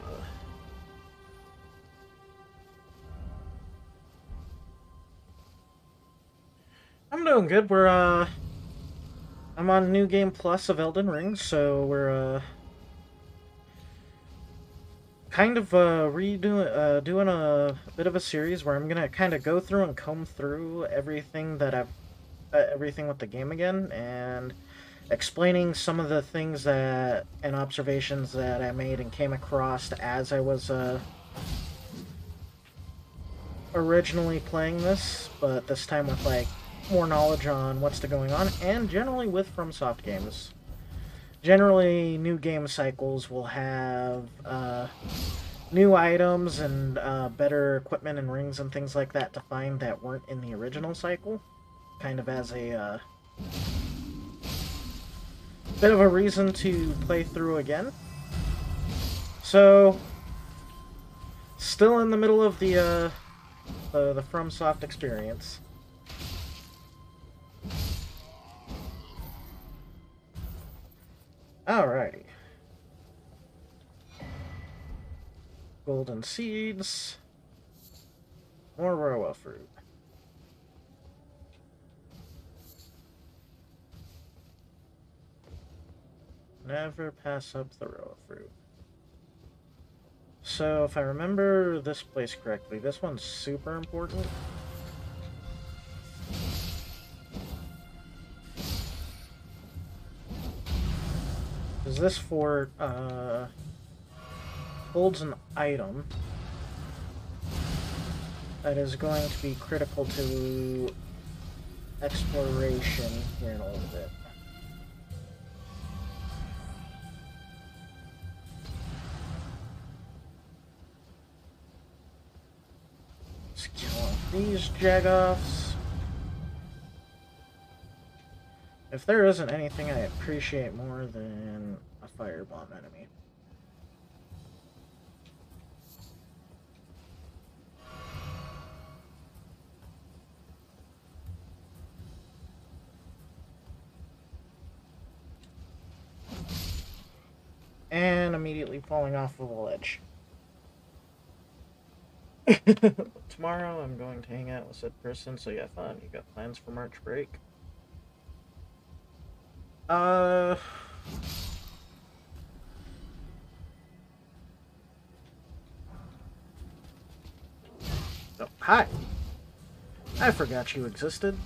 S1: I'm doing good. I'm on New Game Plus of Elden Ring, so we're kind of doing a bit of a series where I'm gonna kind of go through and comb through everything that everything with the game again, and explaining some of the things that and observations that I made and came across as I was originally playing this, but this time with like more knowledge on what's going on, and generally with FromSoft games. Generally, new game cycles will have new items and better equipment and rings and things like that to find that weren't in the original cycle, kind of as a bit of a reason to play through again. So, still in the middle of the FromSoft experience. Alrighty. Golden seeds. More Roa fruit. Never pass up the Roa fruit. So, if I remember this place correctly, this one's super important. Because this fort holds an item that is going to be critical to exploration here in a little bit. Let's kill off these jagoffs. If there isn't anything I appreciate more than a firebomb enemy. immediately falling off of a ledge. Tomorrow I'm going to hang out with said person, so yeah, fun. You got plans for March break? Oh, hi! I forgot you existed.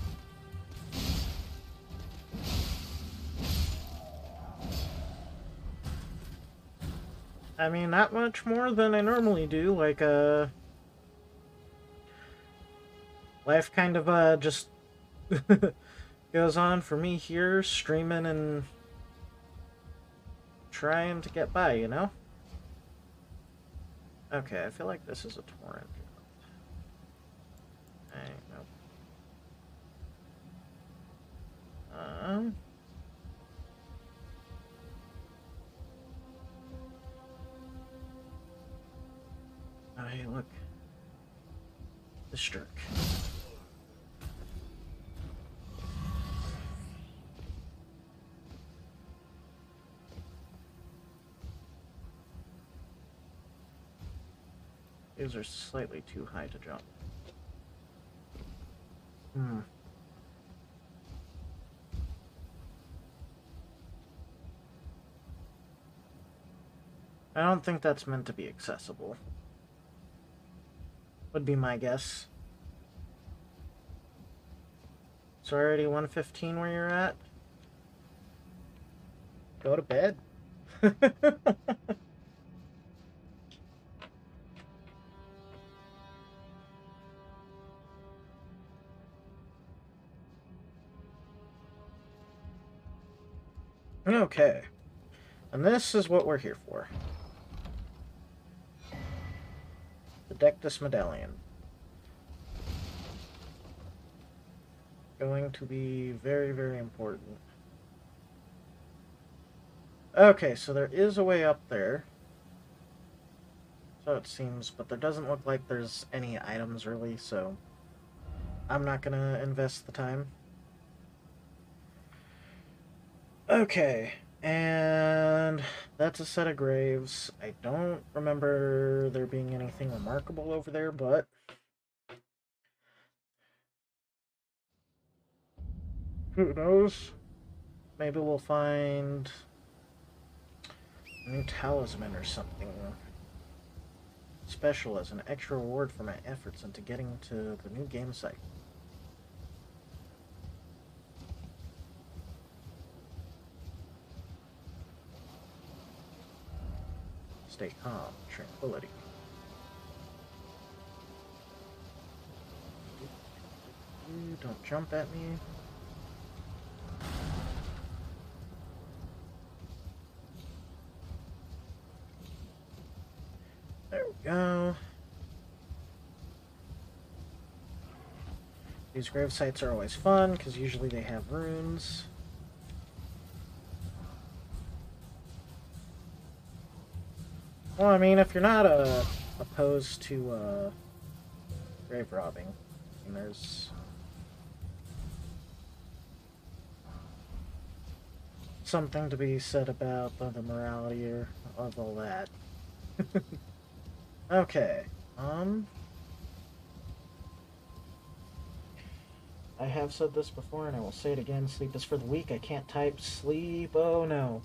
S1: I mean, not much more than I normally do, like, life kind of, just goes on for me here, streaming and trying to get by, you know? Okay, I feel like this is a torrent. Nope. Oh, hey, look. The Stirk. These are slightly too high to jump. I don't think that's meant to be accessible. Would be my guess. It's already 1:15 where you're at? Go to bed. Okay. And this is what we're here for. The Dectus Medallion. Going to be very, very important. Okay, so there is a way up there. So it seems, but there doesn't look like there's any items really, so I'm not gonna invest the time. Okay, and that's a set of graves. I don't remember there being anything remarkable over there, but who knows? Maybe we'll find a new talisman or something special as an extra reward for my efforts into getting to the new game site. Stay calm, tranquility. Don't jump at me. There we go. These grave sites are always fun, because usually they have runes. Well, I mean, if you're not opposed to grave robbing, I mean, there's something to be said about the morality of all that. Okay, I have said this before, and I will say it again. Sleep is for the weak. I can't type sleep. Oh, no.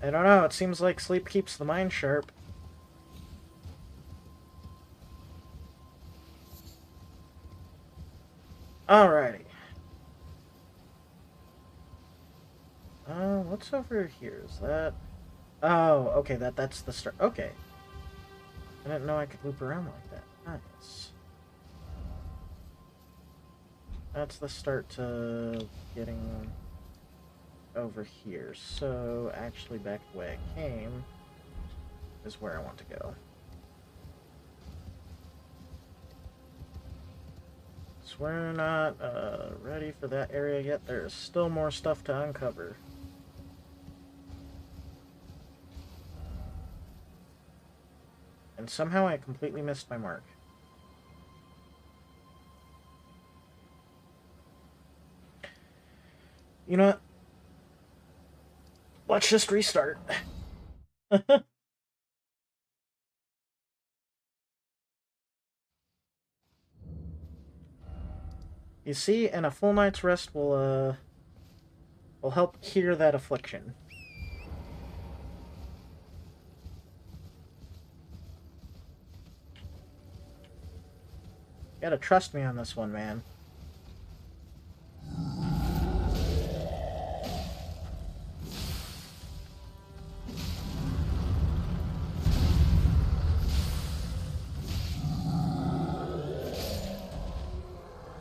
S1: I don't know. It seems like sleep keeps the mind sharp. Alrighty. What's over here? Is that... Oh, okay, that's the start. Okay. I didn't know I could loop around like that. Nice. That's the start to getting over here. So, actually, back the way I came is where I want to go. So we're not ready for that area yet. There's still more stuff to uncover. And somehow I completely missed my mark. You know what? Let's just restart. You see, and a full night's rest will help cure that affliction. You gotta trust me on this one, man.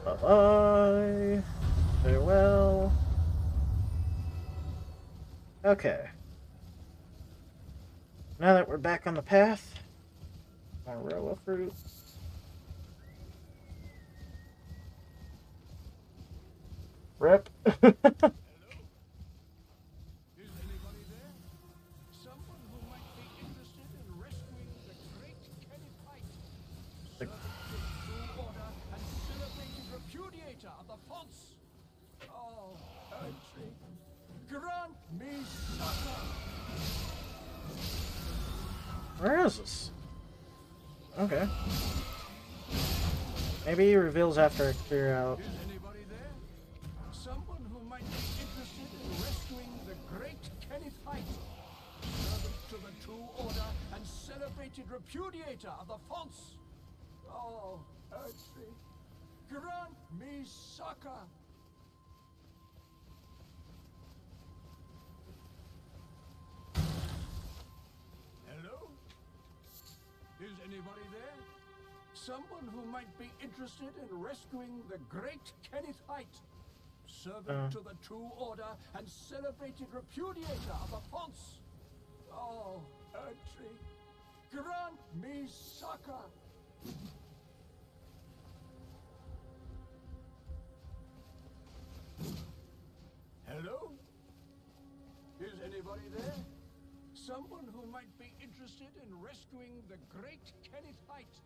S1: Bye-bye. Farewell. Okay. Now that we're back on the path, more row of fruit. Rip.
S6: Hello? Is anybody there? Someone who might be interested in rescuing the great Kennypite, servant to the true order and celebrated repudiator of the false. Oh, Erdtree, grant me succor.
S1: Where is this? Okay. Maybe he reveals after I clear out.
S6: Is anybody there? Someone who might be interested in rescuing the great Kennypite, servant to the true order and celebrated repudiator of the false. Oh, Erdtree, grant me succor. Hello? Is anybody there? Someone who might be interested in rescuing the great Kennypite, servant to the true order and celebrated repudiator of the false. Oh, Erdtree, grant me succor. Hello? Is anybody there? Someone who might be interested in rescuing the great Kennypite,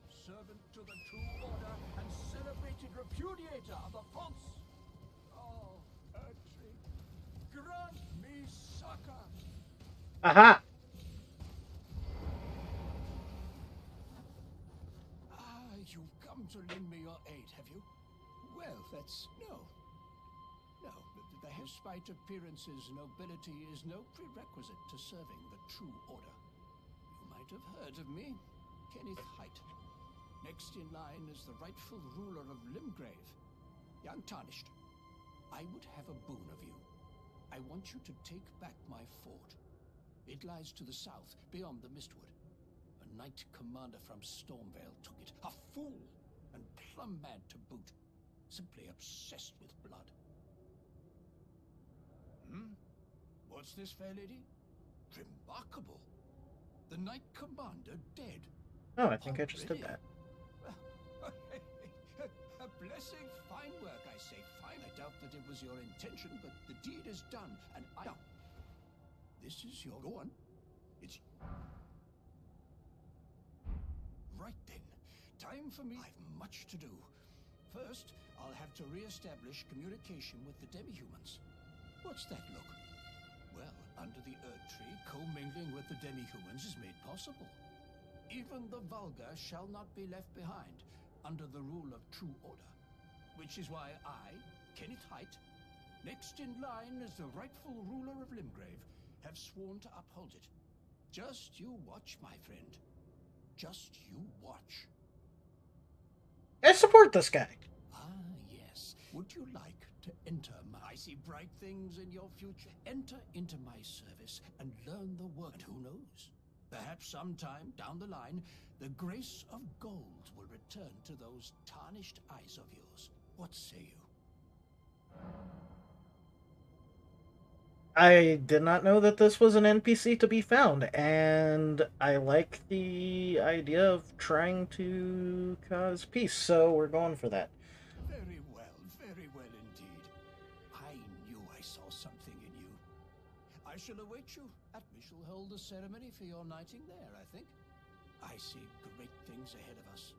S6: servant to the true order and celebrated repudiator of the false. Oh, Erdtree, grant me succor.
S1: Aha!
S6: Ah, you've come to lend me your aid, have you? Well, that's... No. Despite appearances, nobility is no prerequisite to serving the true order. You might have heard of me, Kenneth Height. Next in line is the rightful ruler of Limgrave, young Tarnished. I would have a boon of you. I want you to take back my fort. It lies to the south, beyond the Mistwood. A knight commander from Stormvale took it. A fool, and plumb mad to boot. Simply obsessed with blood. What's this, fair lady? Remarkable. The Knight Commander dead.
S1: Oh, I think I just did that.
S6: A blessing. Fine work, I say. Fine. I doubt that it was your intention, but the deed is done, and I... Now, this is your... Go on. It's... Right then. Time for me. I've much to do. First, I'll have to re-establish communication with the demi-humans. What's that look? Well, under the Erdtree, commingling with the demi-humans is made possible. Even the vulgar shall not be left behind, under the rule of true order. Which is why I, Kenneth Height, next in line as the rightful ruler of Limgrave, have sworn to uphold it. Just you watch, my friend. Just you watch.
S1: I support this guy.
S6: Ah, yes. Would you like to enter my... I see bright things in your future. Enter into my service and learn the work. And who knows? Perhaps sometime down the line, the grace of gold will return to those tarnished eyes of yours. What say you?
S1: I did not know that this was an NPC to be found, and I like the idea of trying to cause peace, so we're going for that.
S6: Very well indeed. I knew I saw something in you. I shall await you. We shall hold a ceremony for your knighting there, I think. I see great things ahead of us.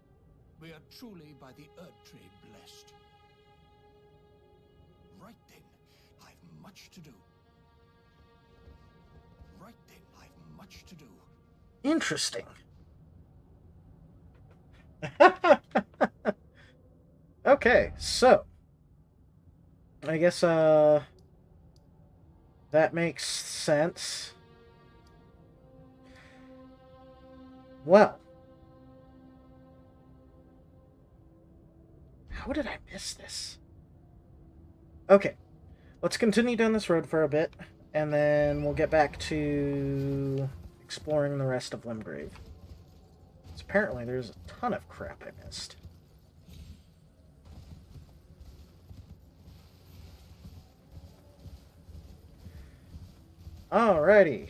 S6: We are truly by the Erdtree blessed. Right then, much to do. Right then, I've much to do.
S1: Interesting. Okay, so I guess that makes sense. Well, how did I miss this? Okay, let's continue down this road for a bit, and then we'll get back to exploring the rest of Limgrave. So apparently there's a ton of crap I missed. Alrighty.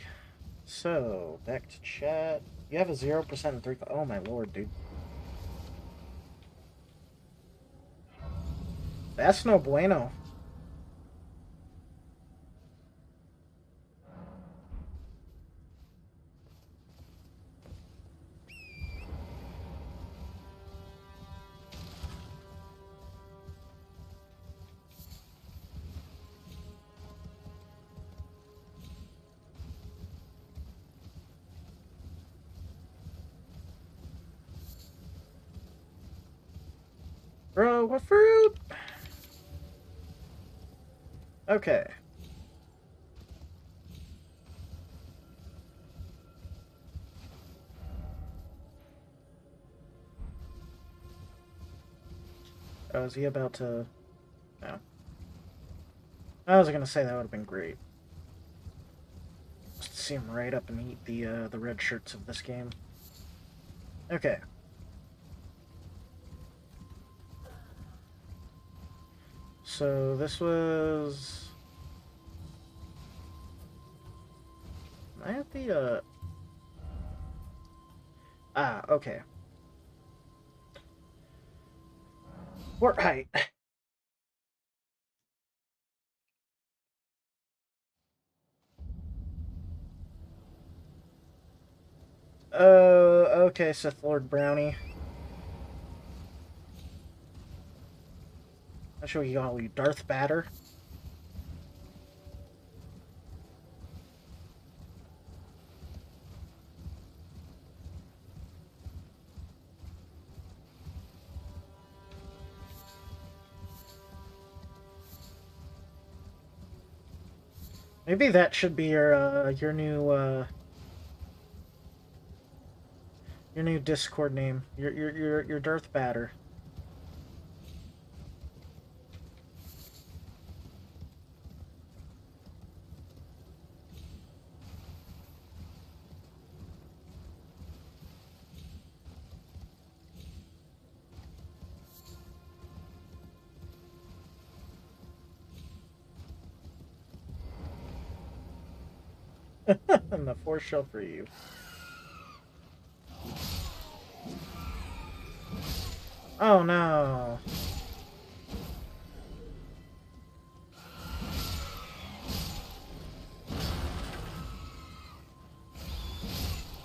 S1: So, back to chat. You have a 0% and 3... Oh my lord, dude. That's no bueno. Bro, what fruit? Okay. Oh, is he about to... No. I was gonna say that would have been great. Just to see him right up and eat the red shirts of this game. Okay. So this was... Am I at the, Ah, okay. Fort height. Okay, Sith Lord Brownie. I'll show you all, you Darth Batter. Maybe that should be your new Discord name. Your Darth Batter. And the force shall free you. Oh no.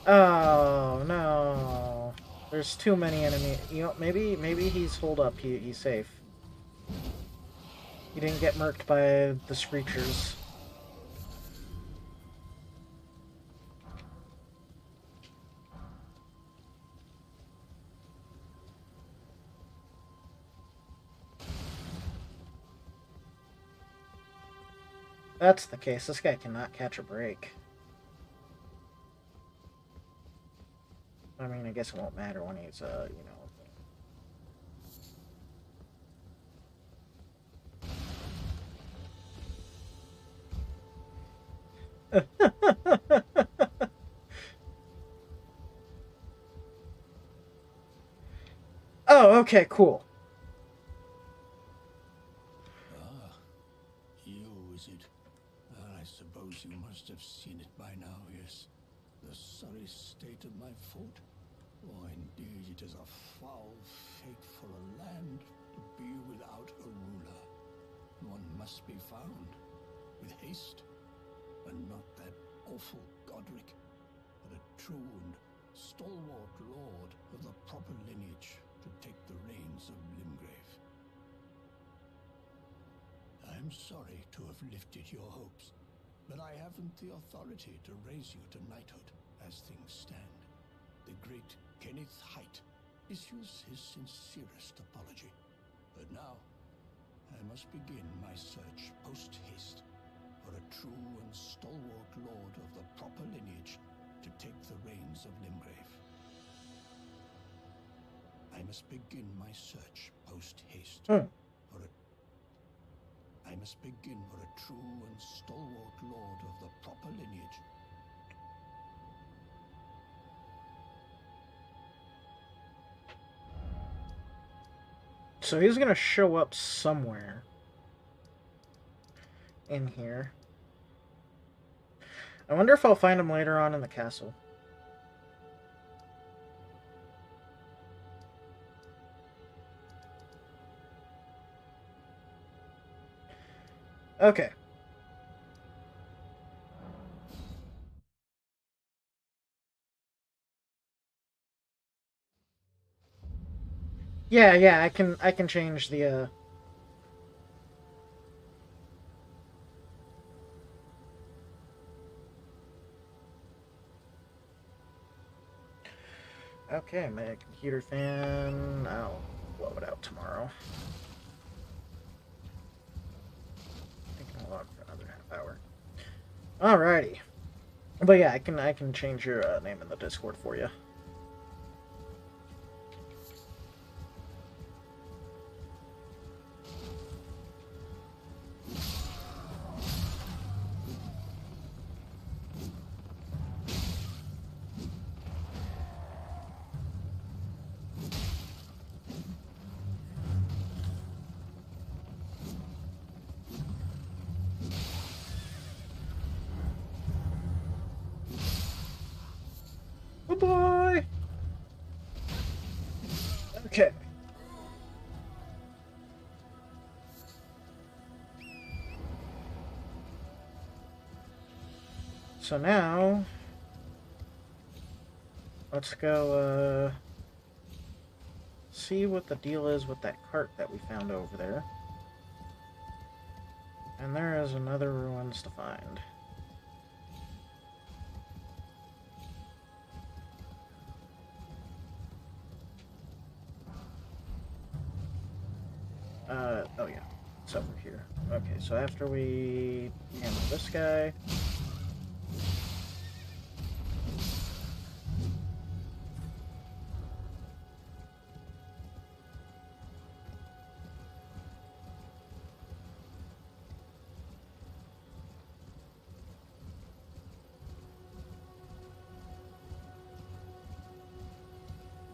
S1: Oh no. There's too many enemies. You know, maybe he's holed up. He's safe. He didn't get murked by the screechers. That's the case. This guy cannot catch a break. I mean, I guess it won't matter when he's, you know. Oh, okay, cool.
S6: I suppose you must have seen it by now, yes? The sorry state of my fort? Oh, indeed, it is a foul fate for a land to be without a ruler. One must be found, with haste, and not that awful Godric, but a true and stalwart lord of the proper lineage to take the reins of Limgrave. I I'm sorry to have lifted your hopes, but I haven't the authority to raise you to knighthood as things stand. The great Kenneth Height issues his sincerest apology. But now, I must begin my search post-haste for a true and stalwart lord of the proper lineage to take the reins of Limgrave. I must begin my search post-haste I must begin for a true and stalwart lord of the proper lineage.
S1: So he's gonna show up somewhere in here. I wonder if I'll find him later on in the castle. Okay. Yeah, I can change the Okay, my computer fan. I'll blow it out tomorrow. I think I'll log for another half hour. Alrighty. But yeah, I can change your name in the Discord for you. Bye-bye! Okay. So now, let's go, see what the deal is with that cart that we found over there. And there is another ruins to find. Oh yeah, it's over here. Okay, so after we handle this guy...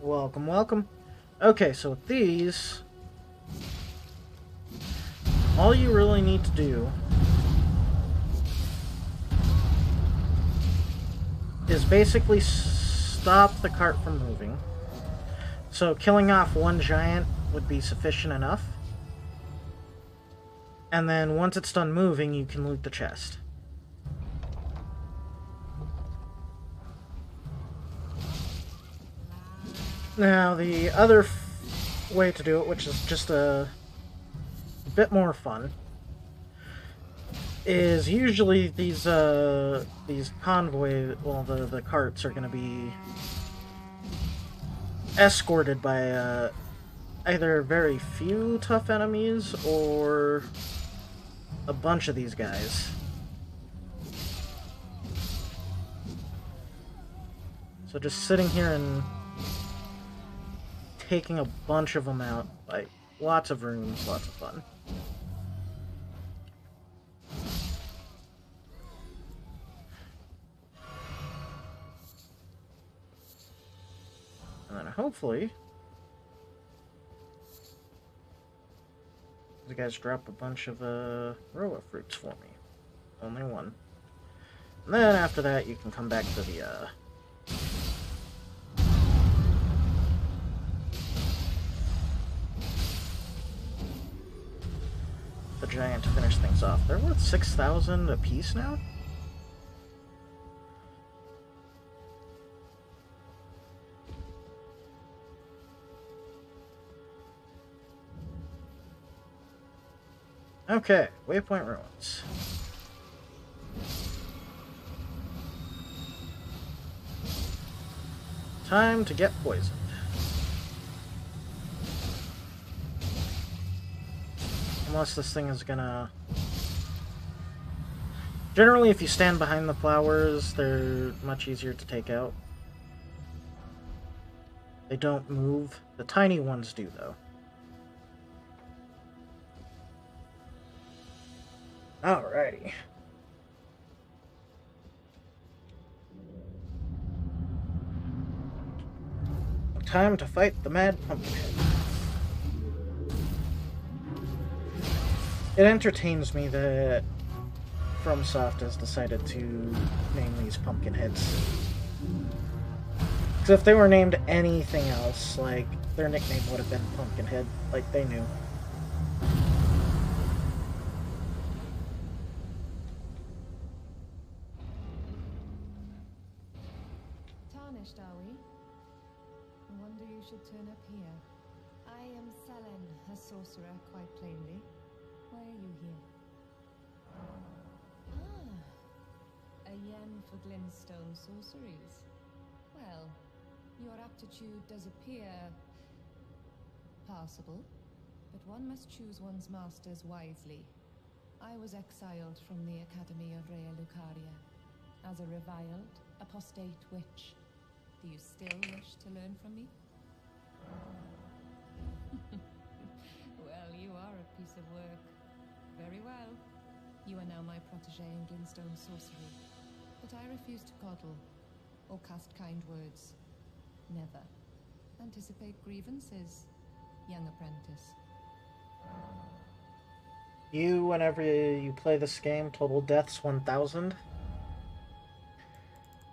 S1: Welcome, welcome. Okay, so with these, all you really need to do is basically stop the cart from moving. So killing off one giant would be sufficient enough. And then once it's done moving, you can loot the chest. Now, the other way to do it, which is just a bit more fun, is usually these convoy, well, the carts are going to be escorted by either very few tough enemies or a bunch of these guys. So just sitting here and taking a bunch of them out, like, lots of rooms, lots of fun. And then hopefully the guys drop a bunch of roa fruits for me. Only one. And then after that you can come back to the giant to finish things off. They're worth 6,000 a piece now? Okay, Waypoint Ruins. Time to get poisoned. Unless this thing is gonna... Generally, if you stand behind the flowers, they're much easier to take out. They don't move. The tiny ones do, though. Alrighty. Time to fight the Mad Pumpkinhead. It entertains me that FromSoft has decided to name these Pumpkinheads. Because if they were named anything else, like, their nickname would have been Pumpkinhead. Like, they knew.
S8: Tarnished, are we? I wonder you should turn up here. I am Selen, a sorcerer, quite plainly. Why are you here? A yen for glintstone sorceries. Well, your aptitude does appear passable, but one must choose one's masters wisely. I was exiled from the Academy of Rea Lucaria as a reviled, apostate witch. Do you still wish to learn from me? Well, you are a piece of work. Very well. You are now my protégé in glintstone sorcery. But I refuse to coddle, or cast kind words. Never. Anticipate grievances, young apprentice.
S1: You, whenever you play this game, total deaths 1,000?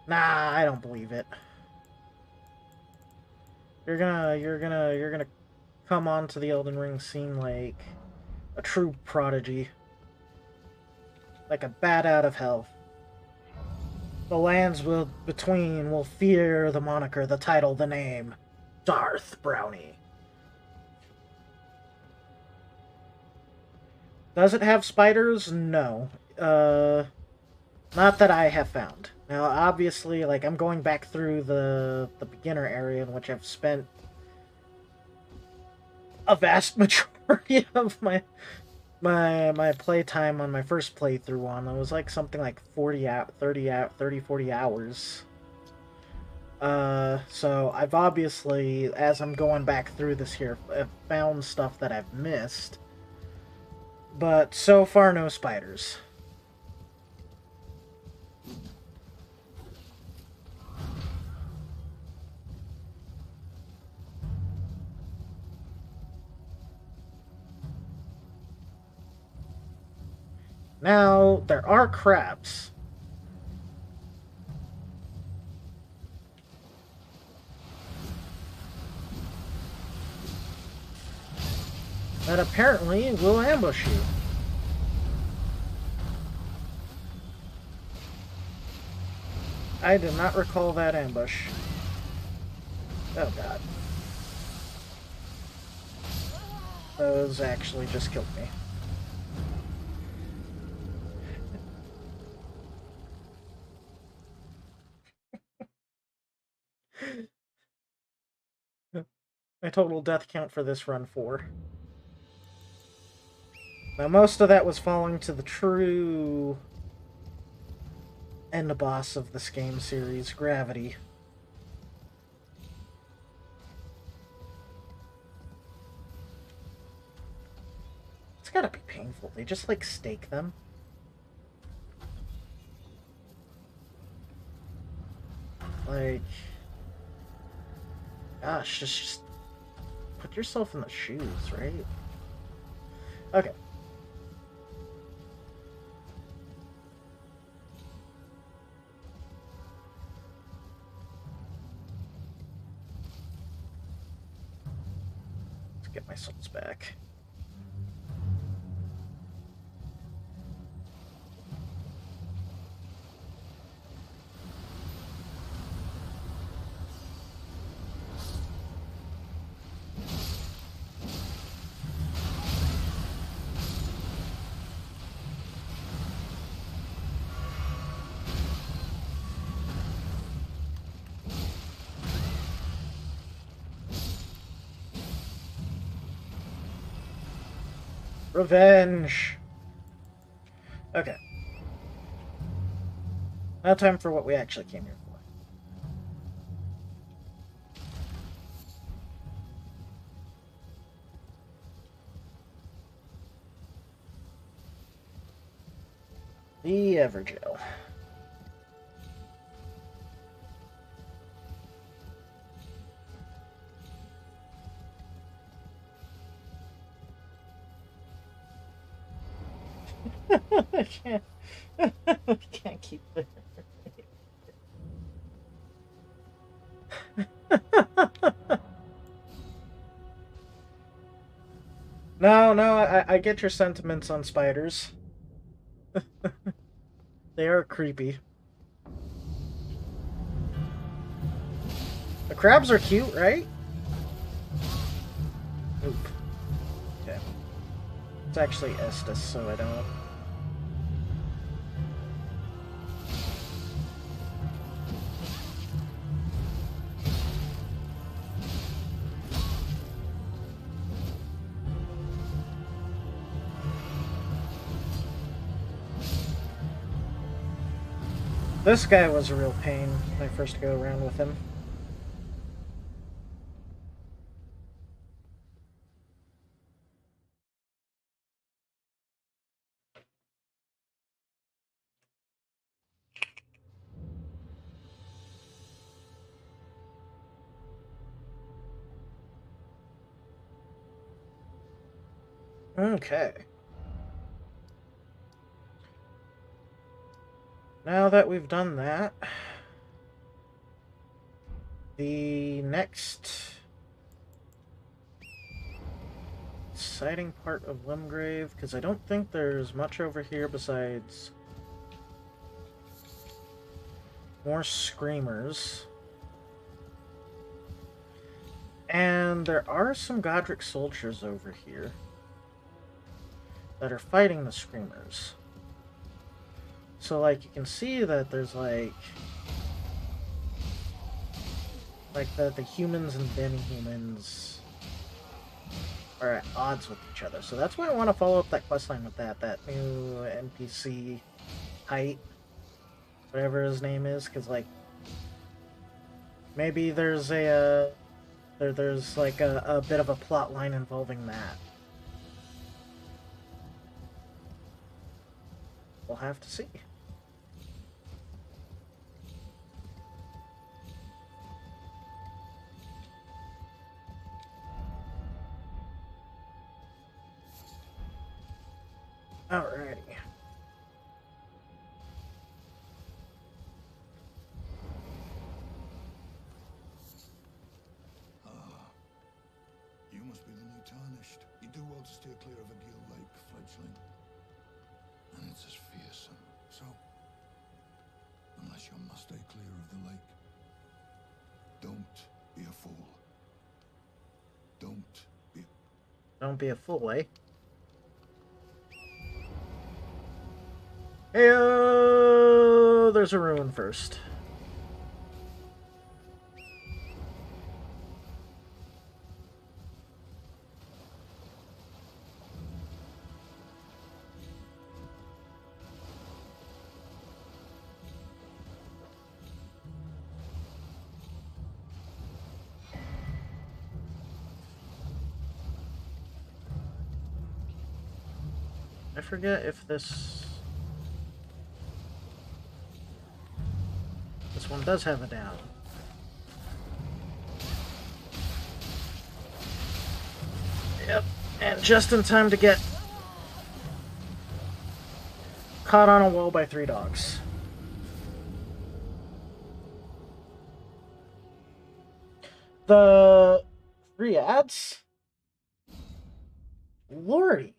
S1: Nah, I don't believe it. You're gonna come onto the Elden Ring scene like a true prodigy. Like a bat out of hell. The lands between will fear the moniker, the title, the name. Darth Brownie. Does it have spiders? No. Not that I have found. Now, obviously, like, I'm going back through the beginner area in which I've spent a vast majority of my playtime on my first playthrough on. It was like something like 40 hours. So I've obviously, as I'm going back through this here, I've found stuff that I've missed. But so far, no spiders. Now, there are crabs. That apparently will ambush you. I do not recall that ambush. Oh god. Those actually just killed me. My total death count for this run, 4. Now, most of that was falling to the true end boss of this game series, Gravity. It's gotta be painful. They just, like, stake them. Like... Gosh, just put yourself in the shoes, right? Okay. Let's get my souls back. Revenge! Okay. Now time for what we actually came here for. The Everjail. I can't. I can't keep it. No, I get your sentiments on spiders. They are creepy. The crabs are cute, right? Oop. Okay. It's actually Estes, so I don't... This guy was a real pain when I first go around with him. Okay. Now that we've done that, the next exciting part of Limgrave, because I don't think there's much over here besides more screamers. And there are some Godric soldiers over here that are fighting the screamers. So, like, you can see that there's, like the humans and demi-humans are at odds with each other. So that's why I want to follow up that questline with that new NPC Height, whatever his name is, because, like, maybe there's there's like a bit of a plot line involving that. We'll have to see. Alrighty.
S6: You must be the new Tarnished. You do well to steer clear of a Gill Lake, fledgling. And it's as fearsome. So, unless you must stay clear of the lake, don't be a fool.
S1: Don't be a fool, eh? Heyo! There's a ruin first. I forget if this one does have a down. Yep, and just in time to get caught on a wall by 3 dogs. The 3 ads? Lordy.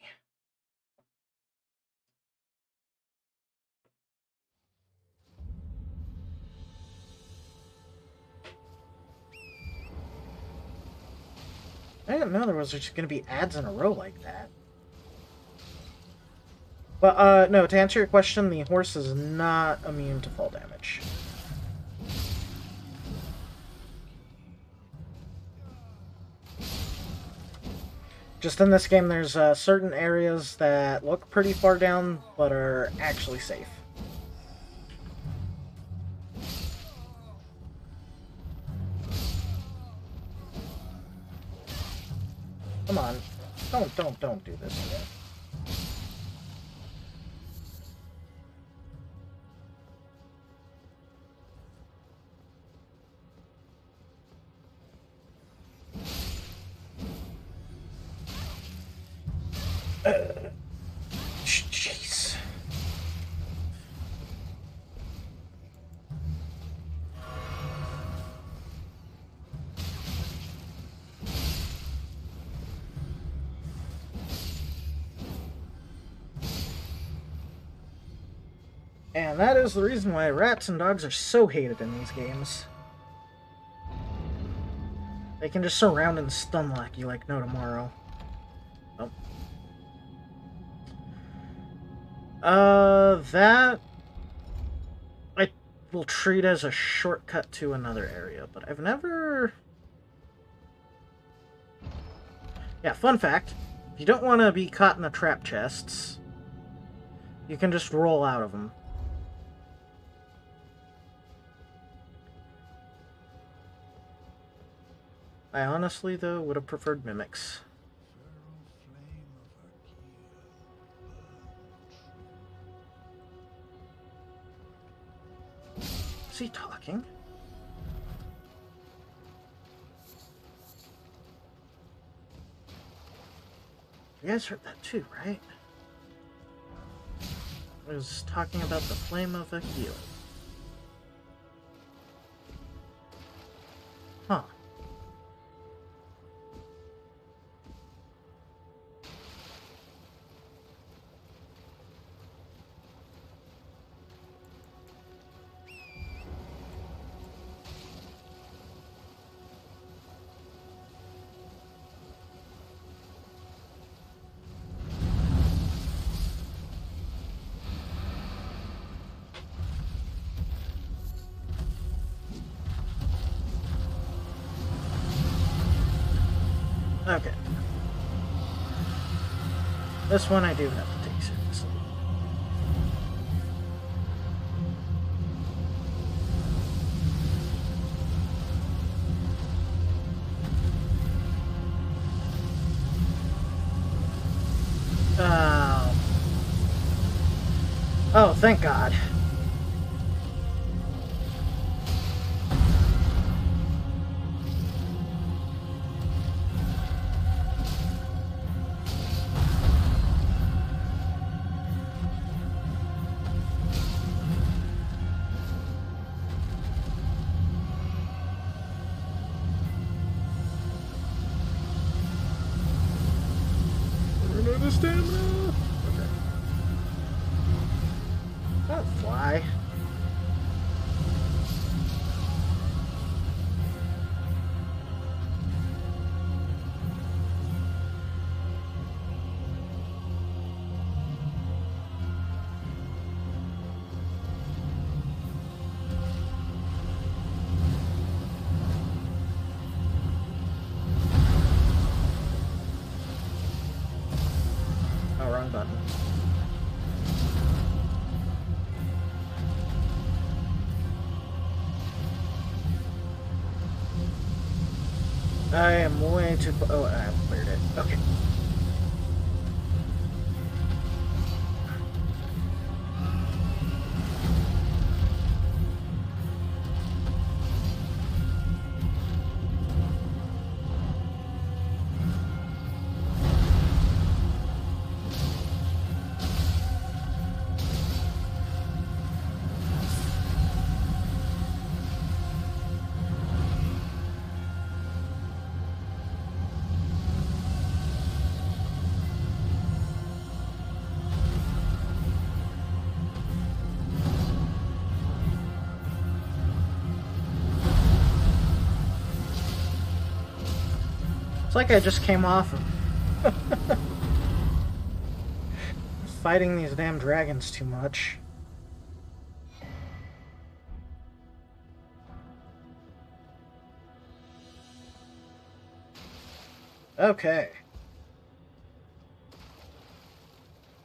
S1: I didn't know there was just going to be ads in a row like that. But, no, to answer your question, the horse is not immune to fall damage. Just in this game, there's certain areas that look pretty far down, but are actually safe. Come on. Don't do this again. Jeez. And that is the reason why rats and dogs are so hated in these games. They can just surround and stun lock you like no tomorrow. Oh. That I will treat as a shortcut to another area, but I've never... Yeah, fun fact. If you don't want to be caught in the trap chests, you can just roll out of them. I honestly, though, would have preferred mimics. Is he talking? You guys heard that too, right? I was talking about the flame of a heel. Huh. Okay. This one I do have to take seriously. Oh, thank God. Stamina. Okay. Don't fly. Oh, wrong button. I am way too... Oh, I cleared it. Okay. It's like I just came off of fighting these damn dragons too much. Okay.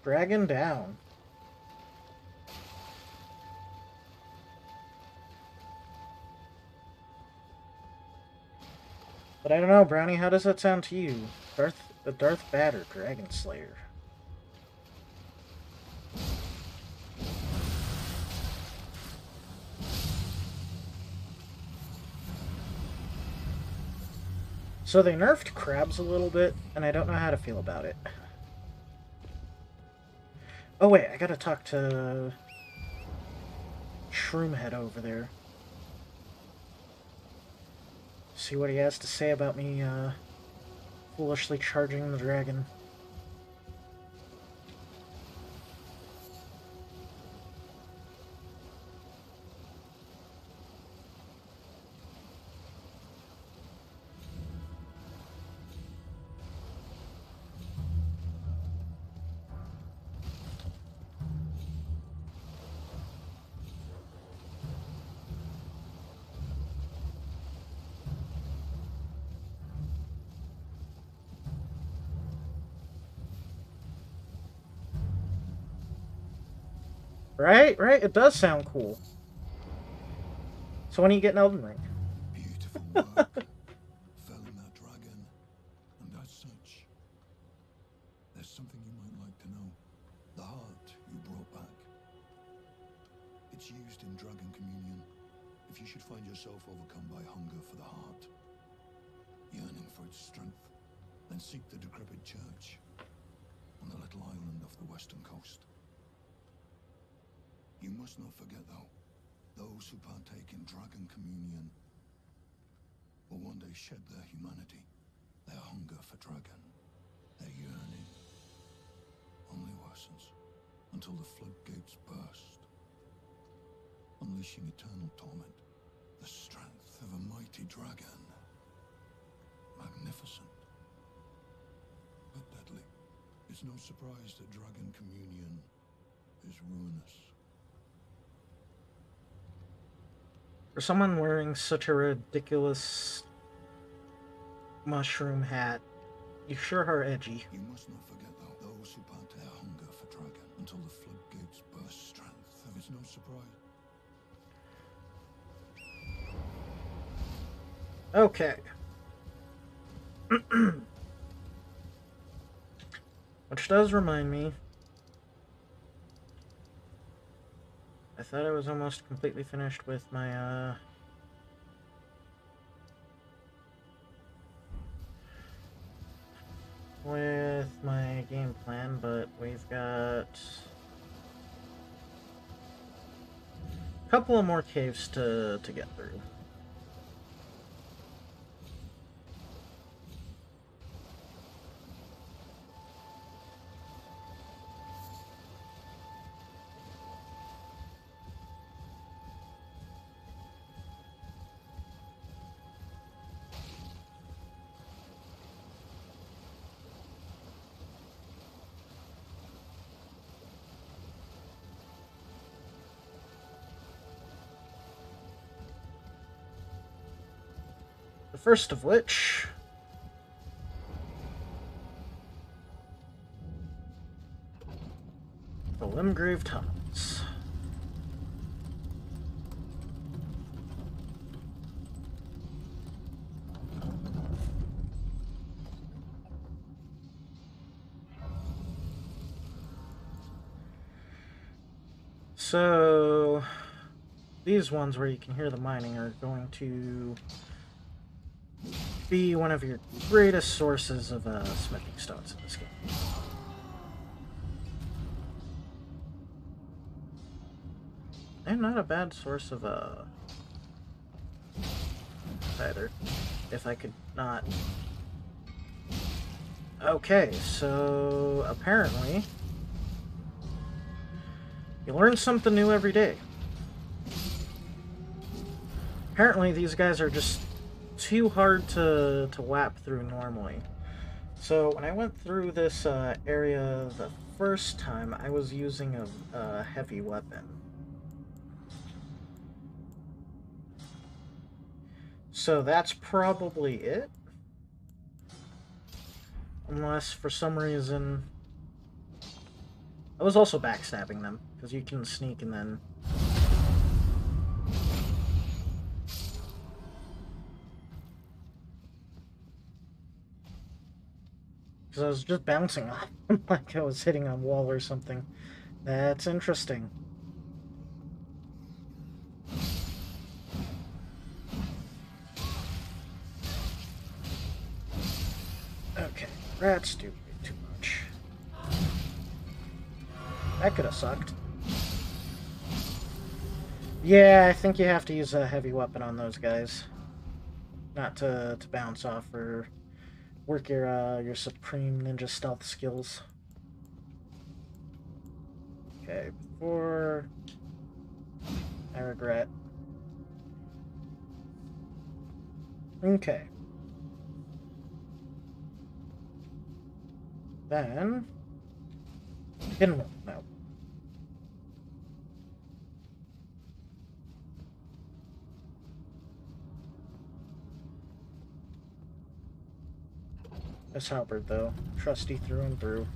S1: Dragon down. But I don't know, Brownie, how does that sound to you? Darth Vader, Dragon Slayer. So they nerfed crabs a little bit, and I don't know how to feel about it. Oh wait, I gotta talk to Shroomhead over there. See what he has to say about me, foolishly charging the dragon. Right? It does sound cool. So when are you getting Elden Ring?
S6: Beautiful work. Felling that dragon. And as such, there's something you might like to know. The heart you brought back. It's used in dragon communion. If you should find yourself overcome by hunger for the heart, yearning for its strength, then seek the decrepit church on the little island off the western coast. You must not forget, though, those who partake in dragon communion will one day shed their humanity, their hunger for dragon, their yearning only worsens until the floodgates burst, unleashing eternal torment, the strength of a mighty dragon. Magnificent, but deadly. It's no surprise that dragon communion is ruinous.
S1: For someone wearing such a ridiculous mushroom hat, you sure are edgy.
S6: You must not forget, though, those who part their hunger for dragon until the floodgates burst. Strength of it's no surprise.
S1: Okay. Which does remind me, I thought I was almost completely finished with my, game plan, but we've got a couple of more caves to get through. The first of which the Limgrave tunnels. So these ones where you can hear the mining are going to be one of your greatest sources of smithing stones in this game. And not a bad source of either, if I could not. Okay, so apparently you learn something new every day. Apparently these guys are just too hard to whap through normally. So when I went through this area the first time, I was using a heavy weapon. So that's probably it. Unless for some reason I was also backstabbing them, because you can sneak and then... Because I was just bouncing off them like I was hitting a wall or something. That's interesting. Okay, rats do way too much. That could have sucked. Yeah, I think you have to use a heavy weapon on those guys. Not to bounce off or work your supreme ninja stealth skills. Okay, before I regret. Okay. Then hidden room. No. This halberd though, trusty through and through.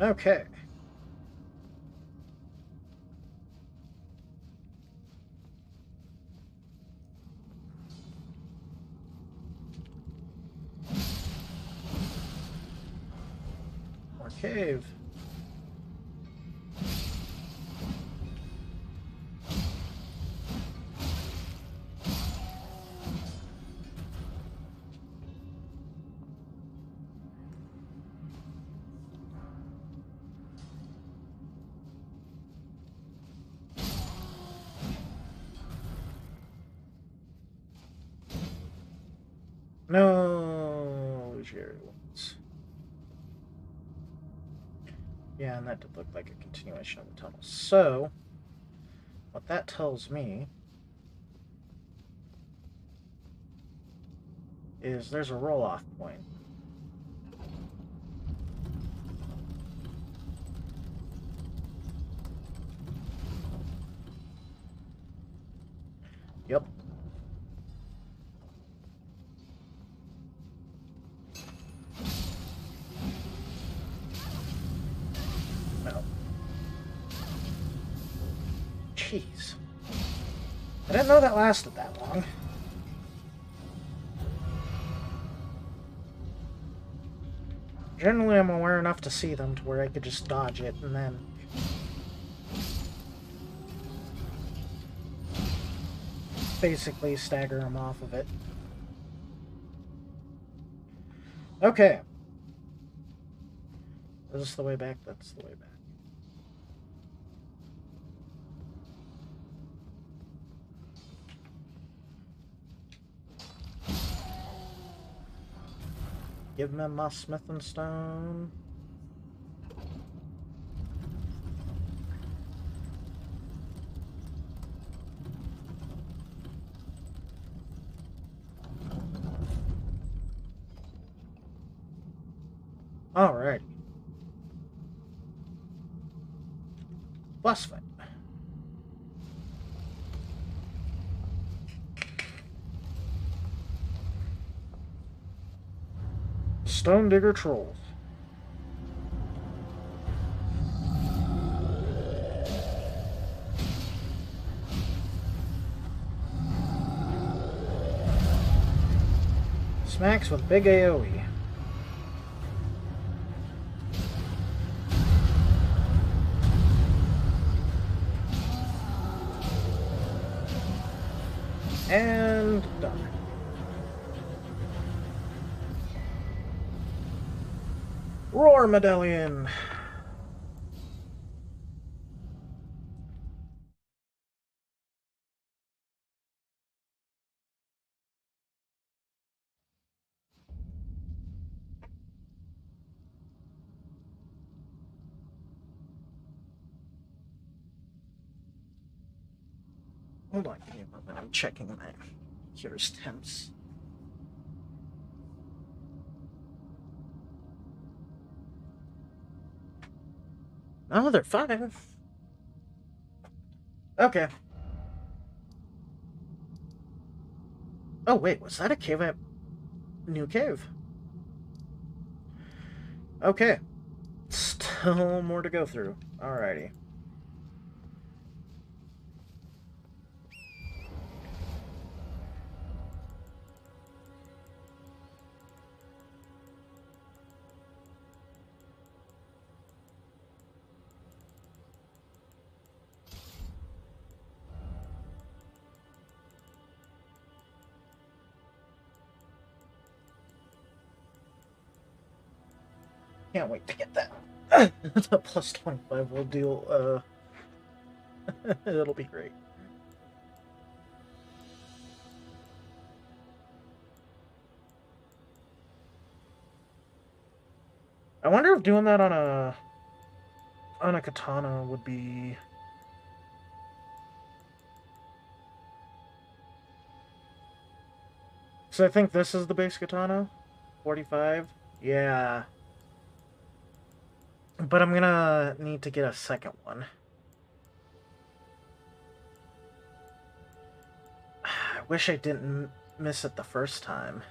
S1: Okay. More cave. No, Jerry ones. Yeah, and that did look like a continuation of the tunnel. So, what that tells me is there's a roll-off point. Yep. No. Jeez. I didn't know that lasted that long. Generally, I'm aware enough to see them to where I could just dodge it and then... basically stagger them off of it. Okay. Is this the way back? That's the way back. Give me my smith and stone. Alright. Boss fight. Stone Digger Trolls. Smacks with big AoE. And done. Roar Medallion! Hold on, give me a moment. I'm checking my cures temps. Oh, they're fine. Okay. Oh, wait, was that a cave? New cave. Okay. Still more to go through. Alrighty. Can't wait to get that. The plus 25 will deal, it'll be great. I wonder if doing that on a katana would be... So I think this is the base katana? 45? Yeah. But I'm gonna need to get a second one. I wish I didn't miss it the first time.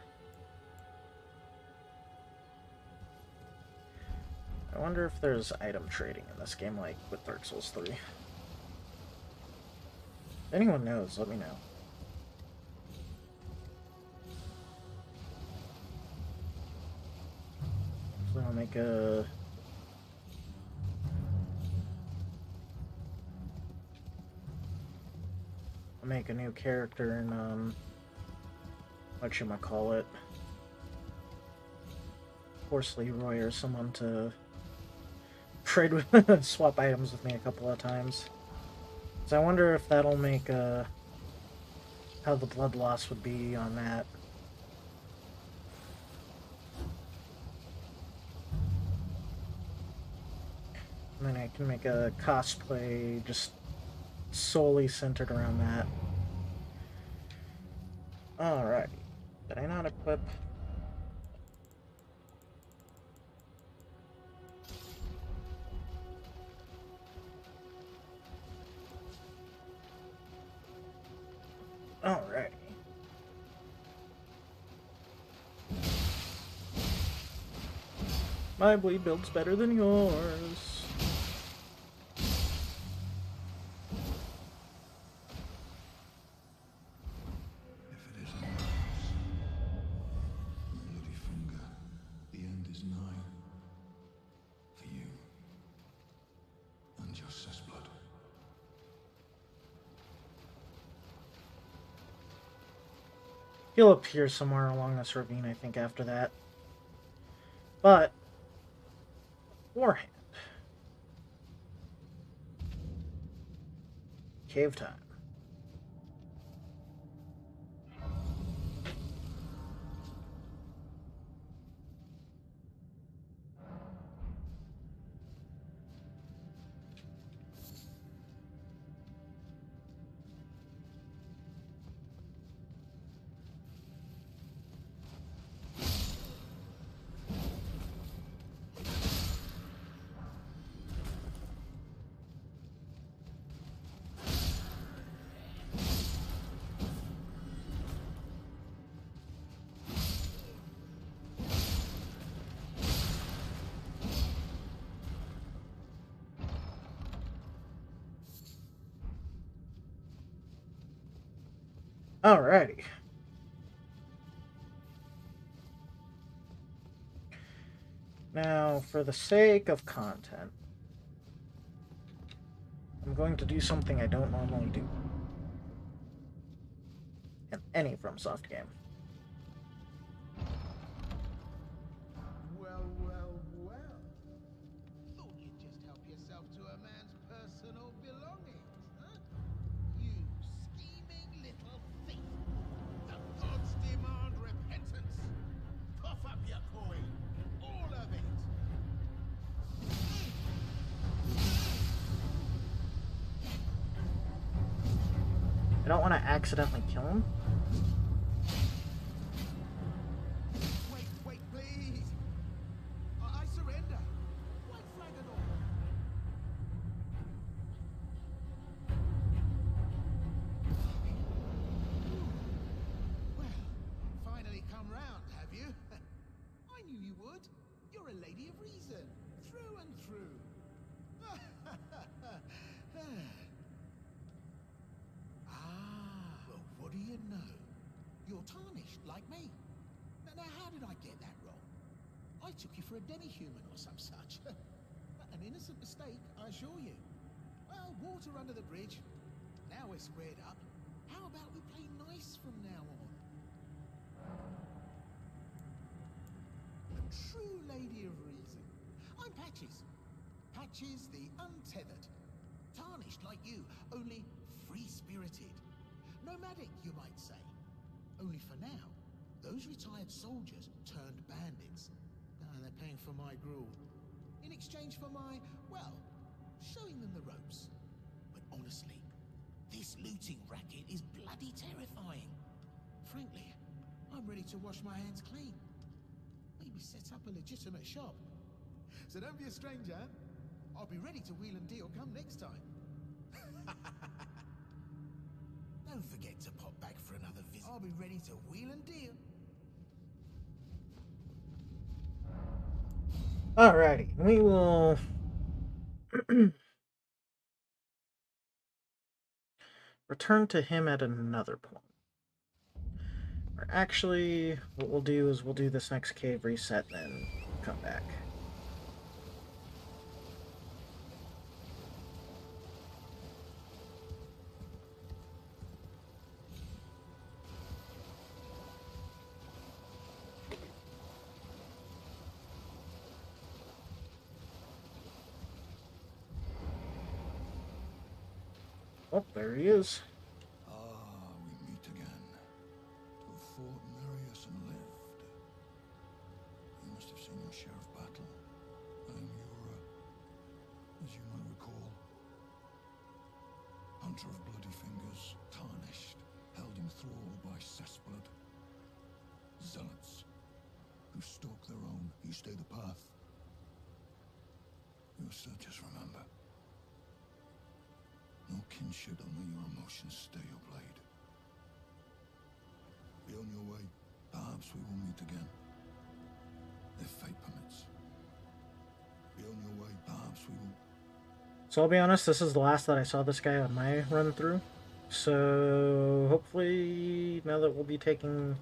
S1: I wonder if there's item trading in this game like with Dark Souls 3. If anyone knows, let me know. So I'll make a... make a new character and whatchamacallit, force Leroy or someone to trade with swap items with me a couple of times. So I wonder if that'll make how the blood loss would be on that. And then I can make a cosplay just solely centered around that. Alright. Did I not equip? Alright. My bleed build's better than yours. He'll appear somewhere along this ravine, I think, after that. But, beforehand, cave time. Alrighty. Now, for the sake of content, I'm going to do something I don't normally do in any FromSoft game.
S9: Well, well, well. Thought you'd just help yourself to a man's personal belongings, huh? You scheming little thief. The gods demand repentance. Puff up your coin. All of it.
S1: I don't want to accidentally kill him.
S9: Wait, please. I surrender. White flag and all. Well, You're tarnished, like me. Now, how did I get that wrong? I took you for a demi-human or some such. An innocent mistake, I assure you. Well, water under the bridge. Now we're squared up. How about we play nice from now on? A true lady of reason. I'm Patches. Patches the Untethered. Tarnished like you, only free-spirited. Nomadic, you might say. Only for now, those retired soldiers turned bandits. They're paying for my gruel. In exchange for my, well, showing them the ropes. But honestly, this looting racket is bloody terrifying. Frankly, I'm ready to wash my hands clean. Maybe set up a legitimate shop. So don't be a stranger. I'll be ready to wheel and deal come next time. Don't forget to pop back for another visit. I'll be ready to wheel and deal.
S1: Alrighty, we will return to him at another point. Or actually, what we'll do is we'll do this next cave reset, then come back. Oh, there he is.
S3: Ah, we meet again. To have fought Nereus and lived. You must have seen your share of battle. I'm Yura, as you might recall. Hunter of bloody fingers, tarnished, held in thrall by cessblood. Zealots, who stalk their own, you stay the path. Your searchers remember. No kinship, only your emotions stay your blade. Be on your way. Perhaps we will meet again. If fate permits. Be on your way. Perhaps we will.
S1: So I'll be honest, this is the last that I saw this guy on my run through. So hopefully, now that we'll be taking...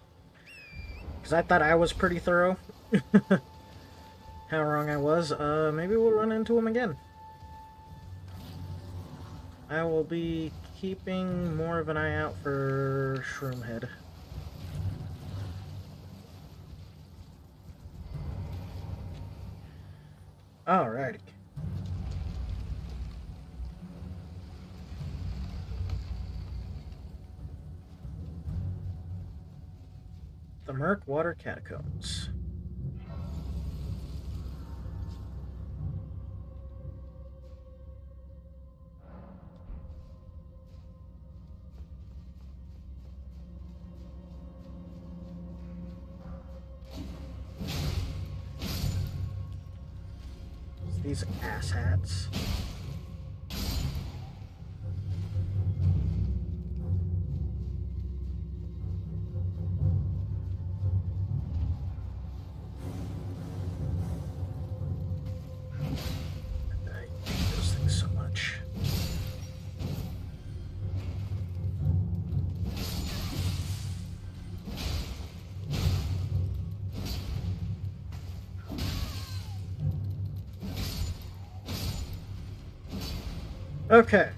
S1: Because I thought I was pretty thorough. How wrong I was. Maybe we'll run into him again. I will be keeping more of an eye out for Shroomhead. Alrighty. The Murkwater Catacombs. These asshats. I hate those things so much. Okay.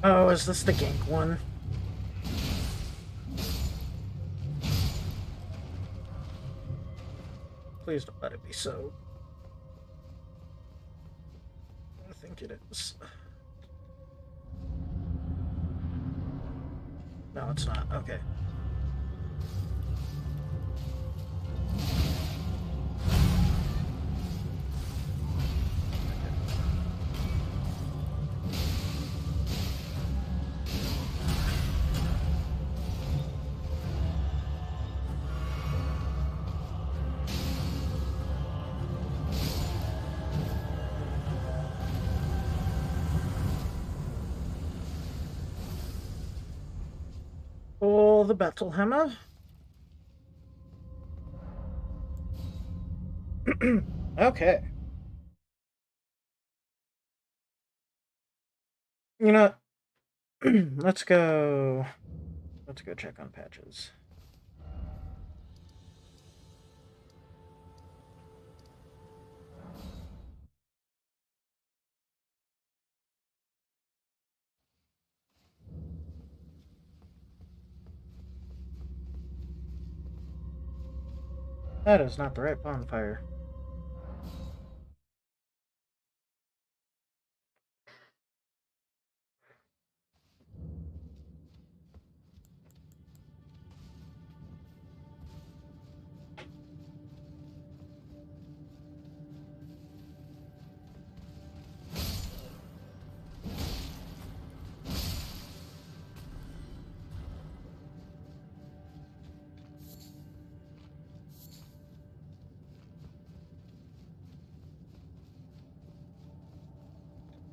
S1: Oh, is this the gank one? Please don't let it be so. I think it is. No, it's not. Okay. follow the Bethelhemmer. Okay. You know, let's go check on patches. That is not the right bonfire.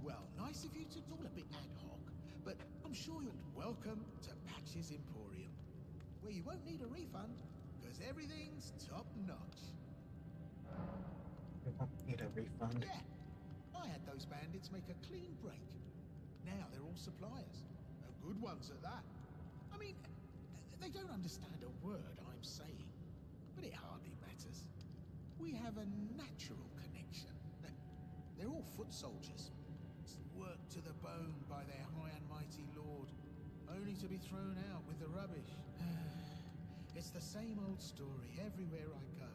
S9: Well, nice of you to do a bit ad hoc, but I'm sure you're welcome to Patch's Emporium, where you won't need a refund, because everything's top notch.
S1: We won't need a refund.
S9: Yeah, I had those bandits make a clean break. Now they're all suppliers, and good ones at that. I mean, they don't understand a word I'm saying, but it hardly matters. We have a natural connection. They're all foot soldiers, worked to the bone by their high and mighty lord, only to be thrown out with the rubbish. It's the same old story everywhere I go.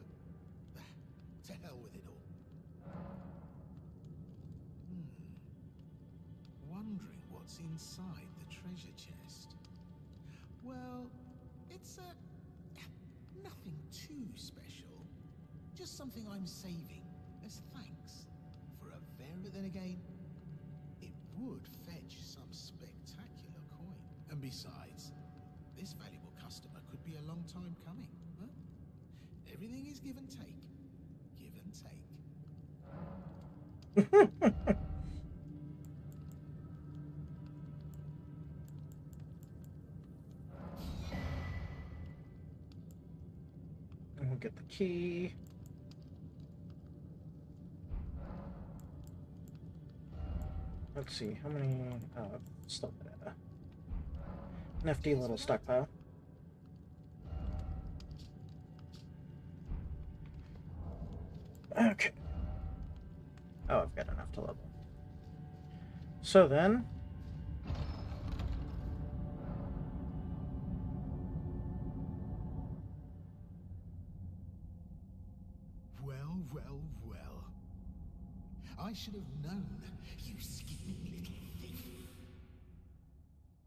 S9: To hell with it all. Wondering what's inside the treasure chest. Well, it's nothing too special. Just something I'm saving as thanks for a very... But then again, it would fetch some spectacular coin. And besides, this valuable customer could be a long time coming, huh? Everything is give and take. Give and take.
S1: And we'll get the key. Let's see, how many... still got a nifty little stockpile. Okay. Oh, I've got enough to level. So then...
S9: Well, well, well. I should have known, you scheming little thief.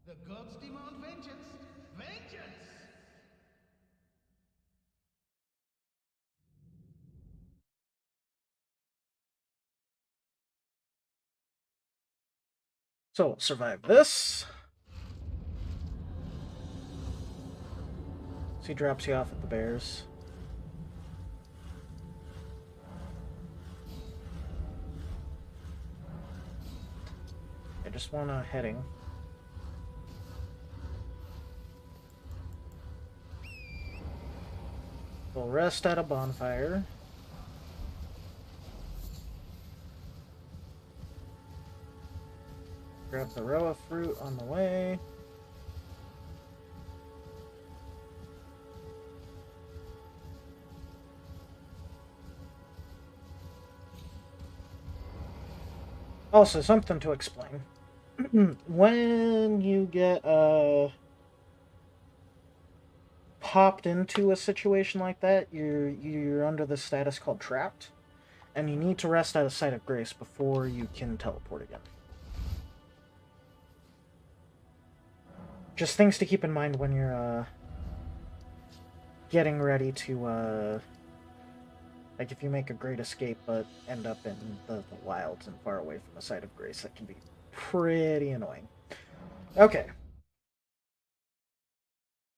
S9: The gods demand vengeance! Vengeance!
S1: So we'll survive this. So he drops you off at the bears. I just want a heading. We'll rest at a bonfire. Grab the row of fruit on the way. Also, something to explain. When you get popped into a situation like that, you're under the status called trapped, and you need to rest at a site of grace before you can teleport again. Just things to keep in mind when you're getting ready to like if you make a great escape but end up in the wilds and far away from the site of grace, that can be pretty annoying. Okay.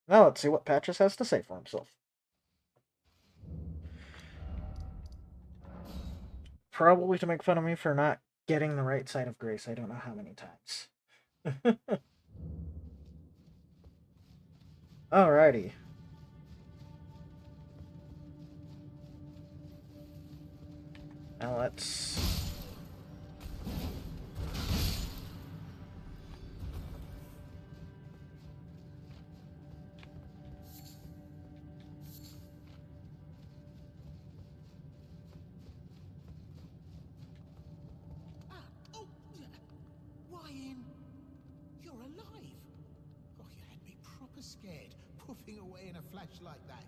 S1: Now let's see what Patches has to say for himself. Probably to make fun of me for not getting the right side of grace. I don't know how many times. Alrighty. Now let's...
S9: Oh, Ryan, you're alive. Oh, you had me proper scared, puffing away in a flash like that.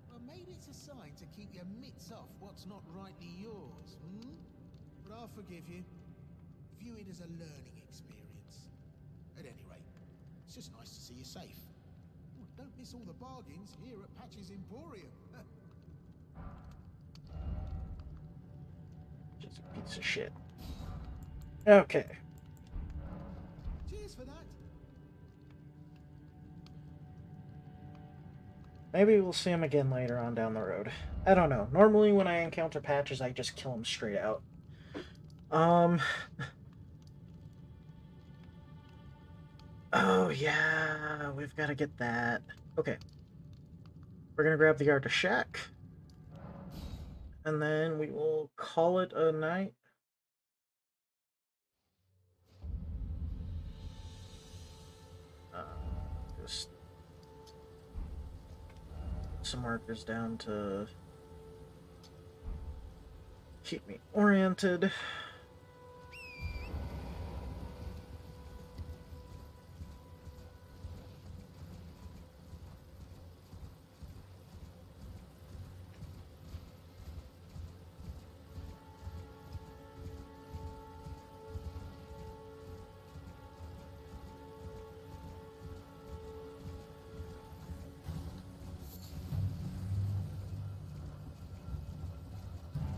S9: Well, maybe it's a sign to keep your mitts off what's not rightly yours, hmm? But I'll forgive you. View it as a learning experience. At any rate, it's just nice to see you safe. Oh, don't miss all the bargains here at Patch's Emporium.
S1: Just a piece of shit. Okay.
S9: Cheers for that.
S1: Maybe we'll see him again later on down the road. I don't know. Normally when I encounter Patches, I just kill him straight out. Oh, yeah. We've got to get that. Okay. We're going to grab the Artishak. And then we will call it a night. Just put some markers down to keep me oriented.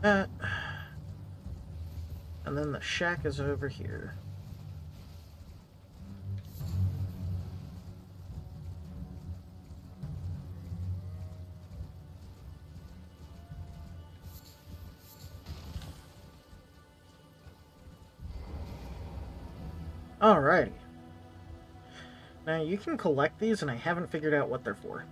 S1: That. And then the shack is over here. Alrighty. Now you can collect these, and I haven't figured out what they're for.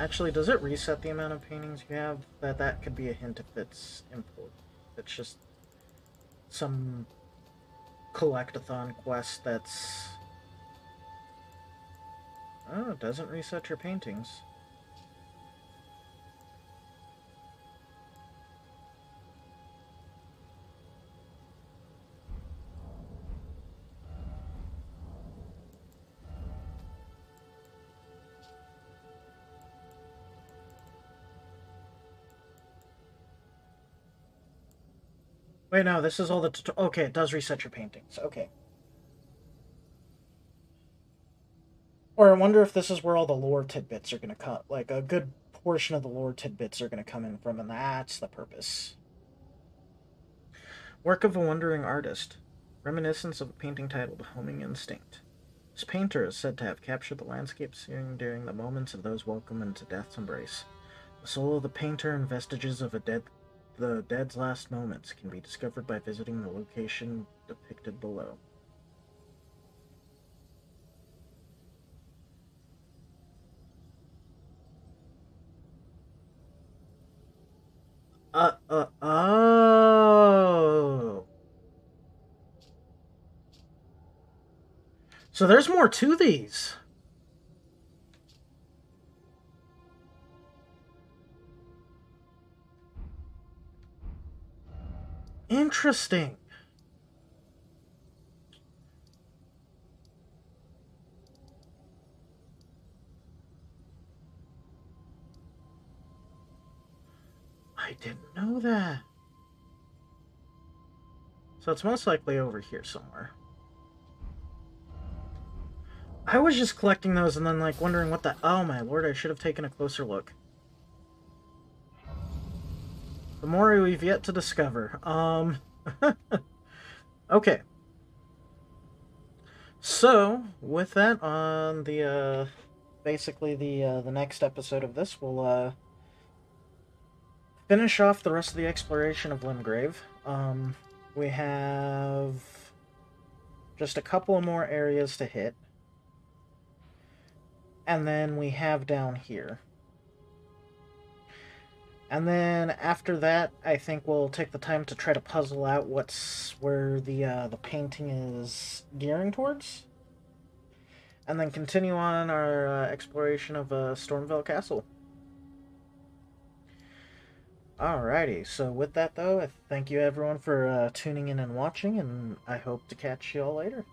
S1: Actually, does it reset the amount of paintings you have? That could be a hint if it's important. It's just some collectathon quest that's... Oh, it doesn't reset your paintings. Wait, no, this is all the... Okay, it does reset your paintings. Okay. Or I wonder if this is where all the lore tidbits are going to come. Like, a good portion of the lore tidbits are going to come in from, and that's the purpose. Work of a wandering artist. Reminiscence of a painting titled Homing Instinct. This painter is said to have captured the landscape scene during the moments of those welcome into death's embrace. The soul of the painter and vestiges of the dead's last moments can be discovered by visiting the location depicted below. Oh. So there's more to these. Interesting. I didn't know that. So it's most likely over here somewhere. I was just collecting those and then, like, wondering what the... Oh, my lord, I should have taken a closer look. The more we've yet to discover. Okay. So, with that, on the, basically the next episode of this, we'll, finish off the rest of the exploration of Limgrave. We have just a couple more areas to hit. And then we have down here. And then after that, I think we'll take the time to try to puzzle out where the painting is gearing towards. And then continue on our exploration of Stormville Castle. Alrighty, so with that though, I thank you everyone for tuning in and watching, and I hope to catch you all later.